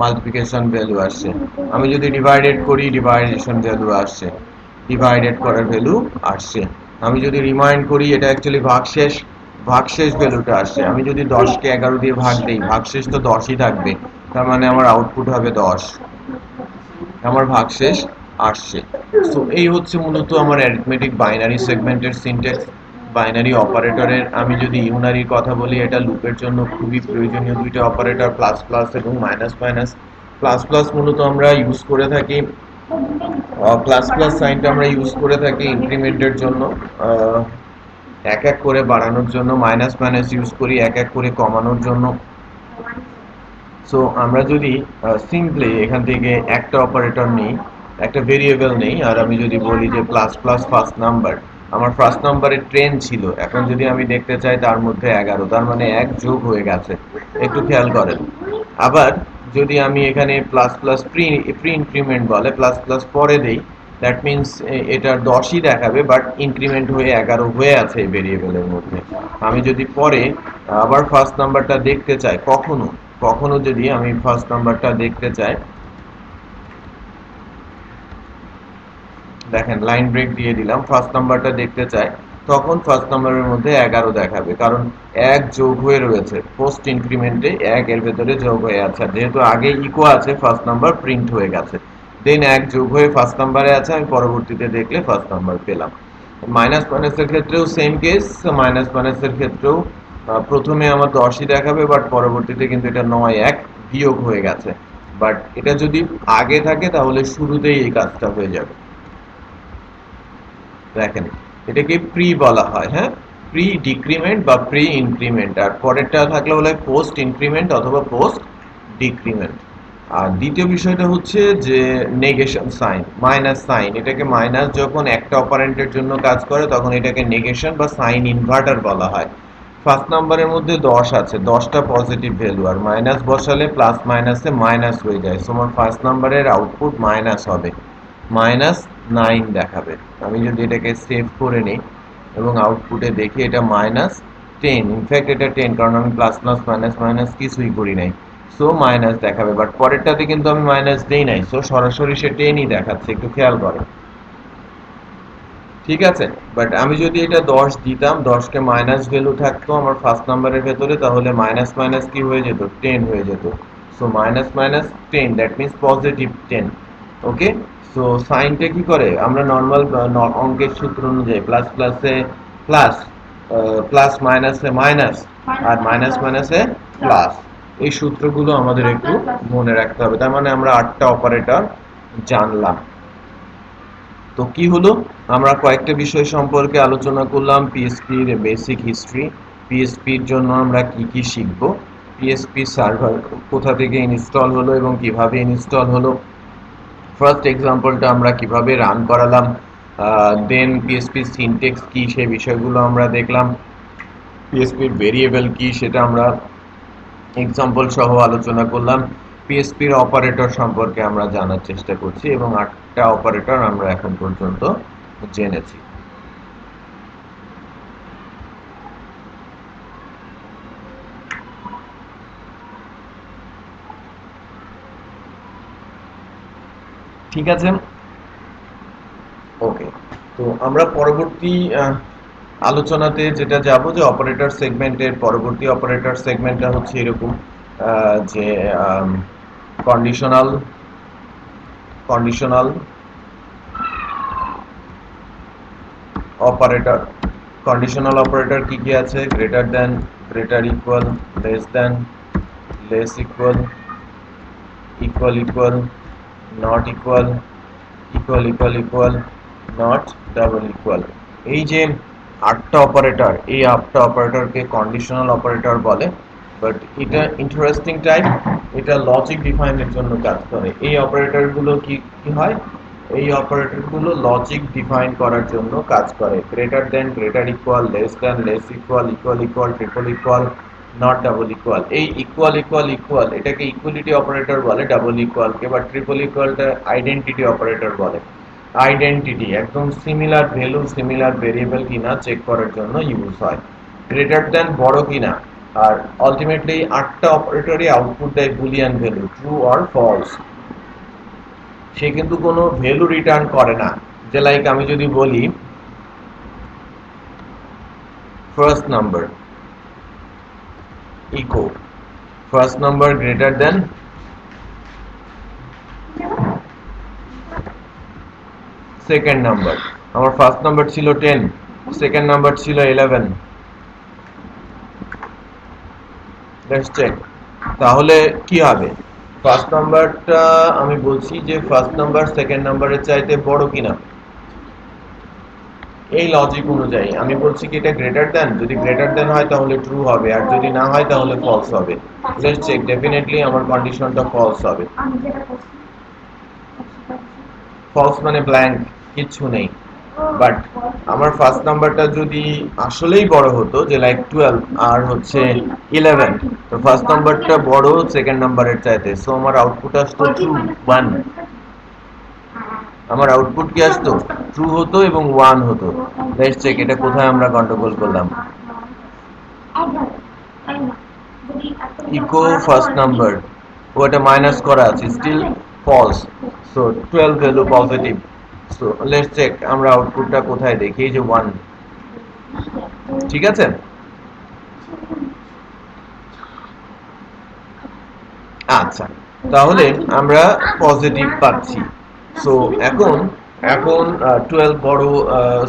মাল্টিপ্লিকেশন ভ্যালু আসছে। আমি যদি ডিভাইডেড করি, ডিভাইডেশন ভ্যালু আসছে, ডিভাইডেড করার ভ্যালু আসছে। আমি যদি রিমাইন্ড করি, এটা অ্যাকচুয়ালি ভাগশেষ, ভাগশেষ ভ্যালুটা আসছে। আমি যদি 10কে 11 দিয়ে ভাগ দেই, ভাগশেষ তো 10ই থাকবে, তার মানে আমার আউটপুট হবে 10, আমার ভাগশেষ আসছে। সো এই হচ্ছে মূলত আমার অ্যারিথমেটিক বাইনারি সেগমেন্টের সিনট্যাক্স। বাইনারি অপারেটরের আমি যদি ইউনারির কথা বলি, এটা লুপের জন্য খুবই প্রয়োজনীয় দুইটা অপারেটর, প্লাস প্লাস এবং মাইনাস মাইনাস। প্লাস প্লাস মূলত আমরা ইউজ করে থাকি, প্লাস প্লাস সাইনটা আমরা ইউজ করে থাকি ইনক্রিমেন্টের জন্য, এক এক করে বাড়ানোর জন্য। মাইনাস মাইনাস ইউজ করি এক এক করে কমানোর জন্য। সো আমরা যদি সিম্পলি এখান থেকে একটা অপারেটর নেই, একটা ভেরিয়েবল নেই, আর আমি যদি বলি যে প্লাস প্লাস ফার্স্ট নাম্বার, আমার ফার্স্ট নম্বরে 10 ছিল, এখন যদি আমি দেখতে চাই তার মধ্যে 11, তার মানে 1 যোগ হয়ে গেছে। একটু খেয়াল করেন। আবার যদি আমি এখানে প্লাস প্লাস প্রি ইনক্রিমেন্ট বলে প্লাস প্লাস পরে দেই, দ্যাট মিনস এটা 10ই দেখাবে, বাট ইনক্রিমেন্ট হয়ে 11 হয়ে আছে এই ভেরিয়েবলের মধ্যে। আমি যদি পরে আবার ফার্স্ট নাম্বারটা দেখতে চাই, কখনো কখনো যদি আমি ফার্স্ট নাম্বারটা দেখতে চাই, দেখেন লাইন ব্রেক দিয়ে দিলাম, ফার্স্ট নাম্বারটা দেখতে চাই, তখন ফার্স্ট নাম্বারের মধ্যে 11 দেখাবে, কারণ 1 যোগ হয়ে রয়েছে পোস্ট ইনক্রিমেন্টে, 1 এর ভেতরে যোগ হয়ে আছে, যেহেতু আগে ইকো আছে ফার্স্ট নাম্বার প্রিন্ট হয়ে গেছে, দেন 1 যোগ হয়ে ফার্স্ট নাম্বারে আছে, আমি পরবর্তীতে দেখলে ফার্স্ট নাম্বার পেলাম। মাইনাস মাইনাসের ক্ষেত্রেও সেম কেস, মাইনাস মাইনাসের ক্ষেত্রেও প্রথমে আমার 10ই দেখাবে, বাট পরবর্তীতে কিন্তু এটা 9 1 বিয়োগ হয়ে গেছে, বাট এটা যদি আগে থাকে তাহলে শুরুতেই এই কাজটা হয়ে যাবে। দেখেন, এটাকে প্রি বলা হয়, হ্যাঁ, প্রি ডিক্রিমেন্ট বা প্রি ইনক্রিমেন্ট, আর পরেরটা থাকলে বলা হয় পোস্ট ইনক্রিমেন্ট অথবা পোস্ট ডিক্রিমেন্ট। আর দ্বিতীয় বিষয়টা হচ্ছে যে নেগেশন সাইন, মাইনাস সাইন, এটাকে মাইনাস যখন একটা অপারেন্টের জন্য কাজ করে তখন এটাকে নেগেশন বা সাইন ইনভার্টার বলা হয়। ফার্স্ট নাম্বারের মধ্যে 10 আছে, 10টা পজিটিভ ভ্যালু, আর মাইনাস বসালে প্লাস মাইনাসে মাইনাস হয়ে যায়, সো আমার ফার্স্ট নাম্বারের আউটপুট মাইনাস হবে, -9 দেখাবে। আমি যদি এটাকে সেভ করে নিই এবং আউটপুটে দেখি, এটা -10, ইনফ্যাক্ট এটা 10, কারণ আমি প্লাস প্লাস মাইনাস মাইনাস কিছুই করি নাই, সো মাইনাস দেখাবে, বাট পরেরটাতে কিন্তু আমি মাইনাস দেই নাই, সো সরাসরি সে 10ই দেখাচ্ছে, একটু খেয়াল করেন। ঠিক আছে, বাট আমি যদি এটা 10 দিতাম, 10কে মাইনাস ভ্যালু থাকতো আমার ফার্স্ট নাম্বারের ভেতরে, তাহলে মাইনাস মাইনাস কি হয়ে যেত, 10 হয়ে যেত, so minus minus 10, that means positive 10। Okay, so সাইনটা কি করে, আমরা নর্মাল অঙ্কের সূত্র অনুযায়ী প্লাস প্লাসে প্লাস, প্লাস মাইনাসে মাইনাস, আর মাইনাস মাইনাসে প্লাস, এই সূত্রগুলো আমাদের একটু মনে রাখতে হবে। তার মানে আমরা 8টা অপারেটর জানলাম। তো কি হলো, আমরা কয়েকটা বিষয় সম্পর্কে আলোচনা করলাম, পিএসপির বেসিক হিস্ট্রি, পিএসপির জন্য আমরা কি কি শিখব, পিএসপি সার্ভার কোথা থেকে ইনস্টল হলো এবং কিভাবে ইনস্টল হলো, ফার্স্ট এক্সাম্পলটা আমরা কিভাবে রান করালাম, দেন পিএসপি সিনটেক্স কি সেই বিষয়গুলো আমরা দেখলাম, পিএসপির ভেরিয়েবল কি সেটা আমরা এক্সাম্পল সহ আলোচনা করলাম, পিএসপির অপারেটর সম্পর্কে আমরা জানার চেষ্টা করছি এবং 8টা অপারেটর আমরা এখন পর্যন্ত জেনেছি। ঠিক আছে, ওকে। তো আমরা পরবর্তী আলোচনাতে যেটা যাব, যে অপারেটর সেগমেন্টের পরবর্তী অপারেটর সেগমেন্টটা হচ্ছে এরকম, যে conditional conditional operator. Conditional operator কি কি আছে, greater than, greater equal, less than, less equal, equal equal, not equal, equal equal equal, not double equal. এই যে 8টা অপারেটর, এই 8টা অপারেটরকে কন্ডিশনাল অপারেটর বলে, বাট এটা ইন্টারেস্টিং টাইপ, এটা লজিক ডিফাইনের জন্য কাজ করে। এই অপারেটরগুলো কি কি হয়, এই অপারেটরগুলো লজিক ডিফাইন করার জন্য কাজ করে, greater than, greater equal, less than, less equal, equal equal, triple equal, not double equal. এই ইকুয়াল ইকুয়াল ইকুয়াল এটাকে ইকুয়ালিটি অপারেটর বলে, ডাবল ইকুয়ালকে বা ট্রিপল ইকুয়ালটা আইডেন্টিটি অপারেটর বলে। আইডেন্টিটি একদম সিমিলার ভ্যালু, সিমিলার ভেরিয়েবল কিনা চেক করার জন্য ইউজ হয়। গ্রেটার দেন বড় কিনা, আর আলটিমেটলি 8টা অপারেটরই আউটপুট দেয় boolean value, true or false. সে কিন্তু কোনো ভ্যালু রিটার্ন করে না, যে লাইক আমি যদি বলি first number echo, first number greater than second number, আমার ফার্স্ট নাম্বার ছিল 10, সেকেন্ড নাম্বার ছিল 11, লেটস চেক, তাহলে কি হবে, ফার্স্ট নাম্বারটা আমি বলছি যে ফার্স্ট নাম্বার সেকেন্ড নাম্বারের চাইতে বড় কিনা, এই লজিক অনুযায়ী আমি বলছি কি এটা গ্রেটার দেন, যদি গ্রেটার দেন হয় তাহলে ট্রু হবে, আর যদি না হয় তাহলে ফলস হবে। লেটস চেক, ডেফিনেটলি আমার কন্ডিশনটা ফলস হবে, ফলস মানে ব্ল্যাঙ্ক, কিচ্ছু নেই, বাট আমার ফার্স্ট নাম্বারটা যদি আসলেই বড় হতো, যে লাইক 12 আর হচ্ছে 11, তো ফার্স্ট নাম্বারটা বড় সেকেন্ড নাম্বারের চাইতে, সো আমার আউটপুট আসতো ট্রু 1। আমার আউটপুট কি আসতো? ট্রু হতো এবং 1 হতো। লেটস চেক এটা কোথায় আমরা গন্ডগোল করলাম। ইকো ফার্স্ট নাম্বার, ওটা মাইনাস করা আছে, still false, so 12 value positive. So let's check আমরা আউটপুটটা কোথায় দেখি, এই যে 1। ঠিক আছে, আচ্ছা, তাহলে আমরা পজিটিভ পাচ্ছি। সো এখন এখন 12 বড়,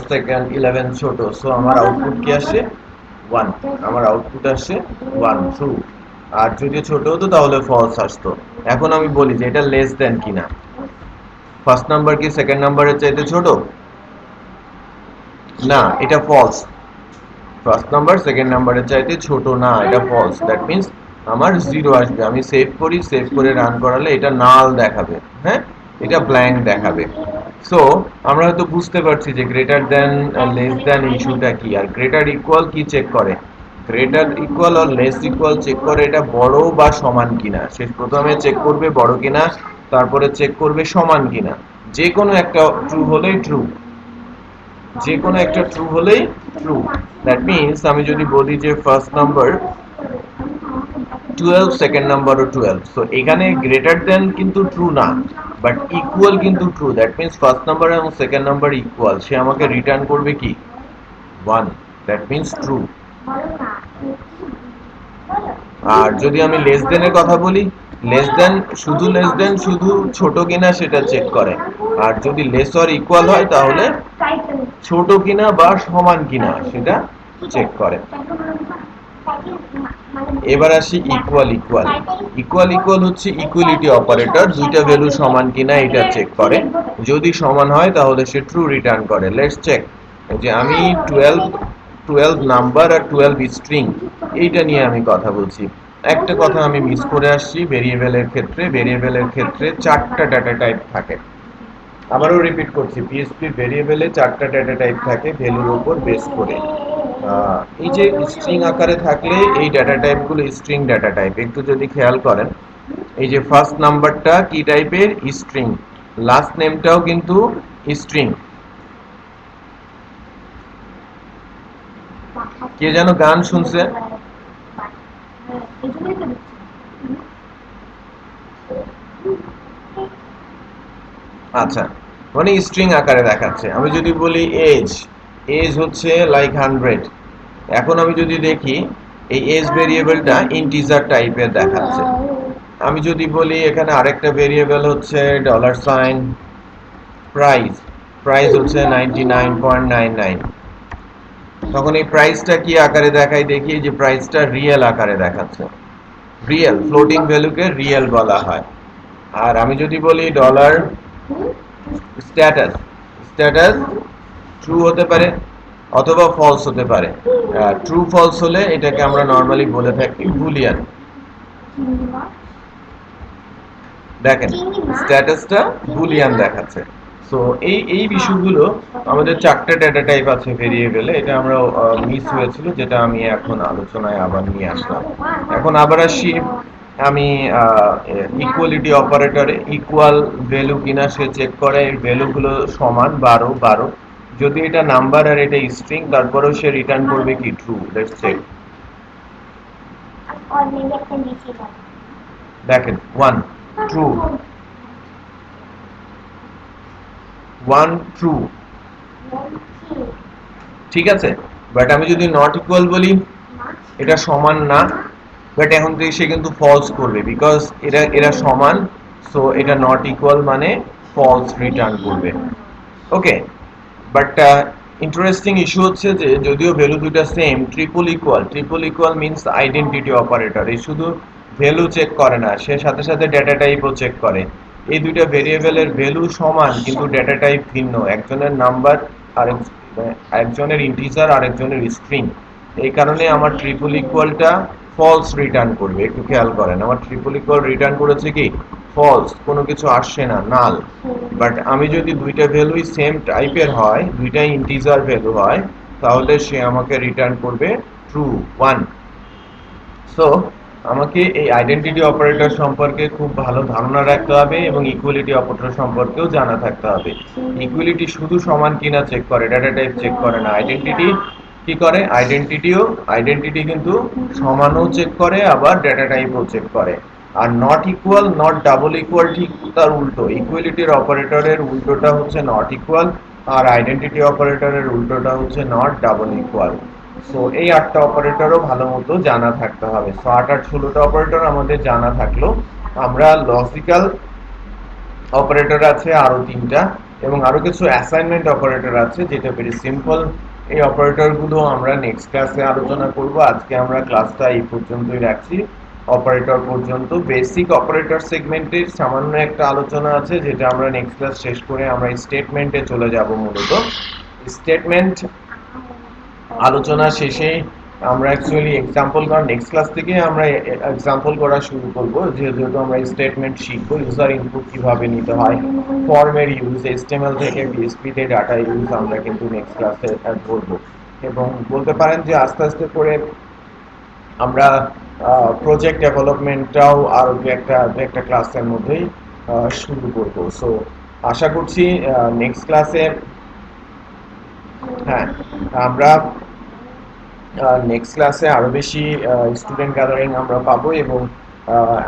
সেকেন্ড 11 ছোট, সো আমার আউটপুট কি আসে? 1। আমার আউটপুট আসে 1, ট্রু। আর যদি ছোট হতো তাহলে ফলস আসতো। এখন আমি বলি যে এটা লেস দেন কিনা। ফার্স্ট নাম্বার কি সেকেন্ড নাম্বারের চাইতে ছোট? না, এটা ফলস। ফার্স্ট নাম্বার সেকেন্ড নাম্বারের চাইতে ছোট না, এটা ফলস। দ্যাট মিন্স আমার 0 আসবে। আমি সেভ করি, সেভ করে রান করালে এটা নাল দেখাবে, হ্যাঁ, এটা ব্ল্যাঙ্ক দেখাবে। সো আমরা হয়তো বুঝতে পারছি যে গ্রেটার দেন লেস দেন ইস্যুটা কি, আর গ্রেটার ইকুয়াল কি চেক করে? গ্রেটার ইকুয়াল আর লেস ইকুয়াল চেক করে এটা বড় বা সমান কিনা। সে প্রথমে চেক করবে বড় কিনা, তারপরে চেক করবে সমান কিনা। যে কোনো একটা ট্রু হলেই ট্রু, যে কোনো একটা ট্রু হলেই ট্রু। দ্যাট মিন্স আমি যদি বলি যে ফার্স্ট নাম্বার 12, সেকেন্ড নাম্বারও 12, সো এখানে গ্রেটার দেন কিন্তু ট্রু না, বাট ইকুয়াল কিন্তু true. That means first number এবং সেকেন্ড নাম্বার ইকুয়াল, সে আমাকে রিটার্ন করবে কি? 1। That means true. আর যদি আমি লেস দেনের কথা বলি, লেস দেন শুধু ছোট কিনা সেটা চেক করে। আর যদি লেস অর ইকুয়াল হয় তাহলে ছোট কিনা বা সমান কিনা সেটা চেক করে। এবার আসি ইকুয়াল ইকুয়াল। ইকুয়াল ইকুয়াল হচ্ছে ইকুয়ালিটি অপারেটর, দুইটা ভ্যালু সমান কিনা এটা চেক করে। যদি সমান হয় তাহলে সে ট্রু রিটার্ন করে। লেটস চেক, যে আমি 12 নাম্বার আর 12 স্ট্রিং, এইটা নিয়ে আমি কথা বলছি। একটা কথা আমি মিস করে আসছি, ভেরিয়েবলের ক্ষেত্রে 4টা ডাটা টাইপ থাকে। আবারও রিপিট করছি, পিএইচপি ভেরিয়েবলে 4টা ডাটা টাইপ থাকে ভ্যালুর উপর বেস করে। এই যে স্ট্রিং আকারে থাকলে এই ডাটা টাইপগুলো স্ট্রিং ডাটা টাইপ। একটু যদি খেয়াল করেন, এই যে ফার্স্ট নাম্বারটা কি টাইপের? স্ট্রিং। লাস্ট নেমটাও কিন্তু স্ট্রিং। কে যেন গান শুনছে? আচ্ছা, মানে স্ট্রিং আকারে দেখাচ্ছে। আমি যদি বলি এজ, এজ হচ্ছে লাইক 100। এখন আমি যদি দেখি এই এজ ভেরিয়েবলটা ইন্টিজার টাইপের দেখাচ্ছে। আমি যদি বলি এখানে আরেকটা ভেরিয়েবল হচ্ছে ডলার সাইন প্রাইস, প্রাইস হচ্ছে 99.99, তখন এই প্রাইসটা কি আকারে দেখাই দেখি, যে প্রাইসটা রিয়েল আকারে দেখাচ্ছে। রিয়েল, ফ্লোটিং ভ্যালুকে রিয়েল বলা হয়। আর আমি যদি বলি ডলার স্ট্যাটাস, স্ট্যাটাস ট্রু হতে পারে অথবা ফলস হতে পারে। ট্রু ফলস হলে এটাকে আমরা নর্মালি বলে থাকি বুলিয়ান। দেখেন স্ট্যাটাসটা বুলিয়ান দেখাচ্ছে। সো এই এই বিষয়গুলো আমাদের 4টা ডেটা টাইপ আছে ভেরিয়েবলে। এটা আমরা মিস হয়েছিল, যেটা আমি এখন আলোচনায় আবার নিয়ে আসলাম। এখন আবার আসি আমি ইকুয়ালিটি অপারেটরে। ইকুয়াল ভ্যালু কিনা সে চেক করে, এই ভ্যালুগুলো সমান 12। যদি এটা নাম্বার আর এটা স্ট্রিং, তারপরেও সে রিটার্ন করবে কি? ট্রু। Let's check. দেখেন 1 ট্রু, 1 ট্রু, ঠিক আছে। বাট আমি যদি নট ইকুয়াল বলি, এটা সমান না, বাট এখন থেকে সে কিন্তু ফলস করবে, বিকজ এরা সমান। সো এটা নট ইকুয়াল মানে ফলস রিটার্ন করবে। ওকে, বাট ইন্টারেস্টিং ইস্যু হচ্ছে যে যদিও ভ্যালু দুটো same, triple equal means identity operator. এই শুধু ভ্যালু চেক করে না, সে সাথে সাথে ডেটা টাইপও চেক করে। এই দুইটা ভেরিয়েবলের ভ্যালু সমান কিন্তু ডেটা টাইপ ভিন্ন, একজনের নাম্বার আর একজনের ইন্টিজার আর একজনের স্ট্রিং। এই কারণে আমার ট্রিপল ইকুয়ালটা ফলস রিটার্ন করবে। একটু খেয়াল করেন, আমার ট্রিপল ইকুয়াল রিটার্ন করেছে কি? ফলস, কোনো কিছু আসছে না, নাল। বাট আমি যদি দুইটা ভ্যালুই সেম টাইপের হয়, দুইটাই ইন্টিজার ভ্যালু হয়, তাহলে সে আমাকে রিটার্ন করবে ট্রু, 1। সো আমাকে এই আইডেন্টিটি অপারেটর সম্পর্কে খুব ভালো ধারণা রাখতে হবে এবং ইকুয়ালিটি অপারেটর সম্পর্কেও জানা থাকতে হবে। ইকুয়ালিটি শুধু সমান কিনা চেক করে, ডাটা টাইপ চেক করে না। আইডেন্টিটি কি করে? আইডেন্টিটি কিন্তু সমানও চেক করে, আবার ডাটা টাইপও চেক করে। Are not equal, not double equal ঠিক তার উল্টো। ইকুয়ালিটির অপারেটরের উল্টোটা হচ্ছে নট ইকুয়াল, আর আইডেন্টিটি অপারেটরের উল্টোটা হচ্ছে নট ডাবল ইকুয়াল। সো এই 8টা অপারেটরও ভালো মতো জানা থাকতে হবে। সো 8 আর 16টা অপারেটর আমাদের জানা থাকলো। আমরা লজিক্যাল অপারেটর আছে আরো 3টা, এবং আরো কিছু অ্যাসাইনমেন্ট অপারেটর আছে, যেটা ভেরি সিম্পল। এই অপারেটরগুলো আমরা নেক্সট ক্লাসে আলোচনা করব। আজকে আমরা ক্লাসটা এই পর্যন্তই রাখছি, অপারেটর পর্যন্ত। বেসিক অপারেটর সেগমেন্টের সামান্য একটা আলোচনা আছে, যেটা আমরা নেক্সট ক্লাস শেষ করে আমরা স্টেটমেন্টে চলে যাব। মূলত স্টেটমেন্ট আলোচনা শেষে আমরা অ্যাকচুয়ালি এক্সাম্পল করা, নেক্সট ক্লাস থেকে আমরা এক্সাম্পল করা শুরু করব, যেহেতু আমরা স্টেটমেন্ট শিখবো। ইউজার ইনপুট কিভাবে নিতে হয়, ফর্মের ইউজ, HTML থেকে PHP তে ডাটা ইউজ আমরা কিন্তু নেক্সট ক্লাসে ধরবো। এবং বলতে পারেন যে আস্তে আস্তে করে আমরা প্রজেক্ট ডেভেলপমেন্টটাও আর একটা ক্লাসের মধ্যেই শুরু করব। সো আশা করছি নেক্সট ক্লাসে, হ্যাঁ, আমরা নেক্সট ক্লাসে আরো বেশি স্টুডেন্ট গ্যাদারিং আমরা পাবো, এবং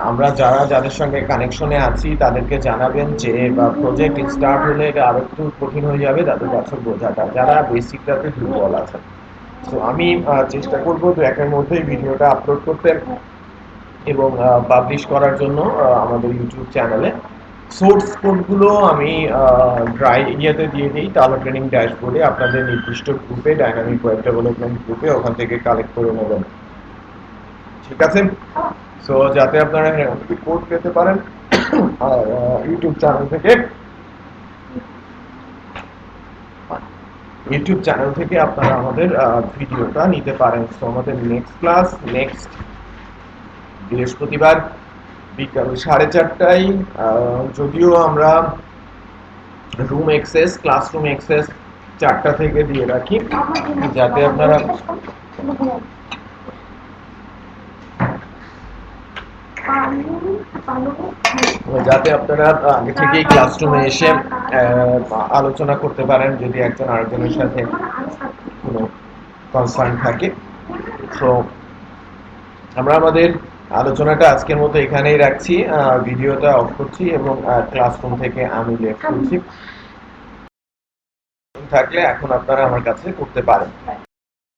আমরা যাদের সঙ্গে কানেকশনে আছি তাদেরকে জানাবেন যে প্রজেক্ট স্টার্ট হলে এটা আরো একটু কঠিন হয়ে যাবে তাদের কাছে বোঝাটা, যারা বেসিকটাতে দুর্বল আছেন। তো আমি চেষ্টা করব 2-1 মধ্যেই ভিডিওটা আপলোড করতে এবং পাবলিশ করার জন্য আমাদের ইউটিউব চ্যানেলে। সোর্স কোডগুলো আমি ইয়েতে দিয়ে দিই, টালা ট্রেনিং ড্যাশবোর্ডে, আপনাদের নির্দিষ্ট গ্রুপে, ডাইনামিক ওয়েব ডেভেলপমেন্ট গ্রুপে, ওখান থেকে কালেক্ট করে নেবেন। ঠিক আছে? সো যাতে আপনারা কোড পেতে পারেন, আর ইউটিউব চ্যানেল থেকে আপনারা আমাদের ভিডিওটা নিতে পারেন। সো আমাদের নেক্সট ক্লাস নেক্সট বৃহস্পতিবার বিকাল 4:30টায়। যদিও আমরা ক্লাসরুম অ্যাক্সেস 4টা থেকে দিয়ে রাখি, যাতে আপনারা আগে থেকেই ক্লাসরুমে এসে আলোচনা করতে পারেন, যদি একজন আরেকজনের সাথে কোনো কনসার্ন থাকে। সো আমরা আমাদের আলোচনাটা আজকের মতো এখানেই রাখছি, ভিডিওটা অফ করছি এবং ক্লাসরুম থেকে আমি লেফট করছি। থাকলে এখন আপনারা আমার কাছে করতে পারেন।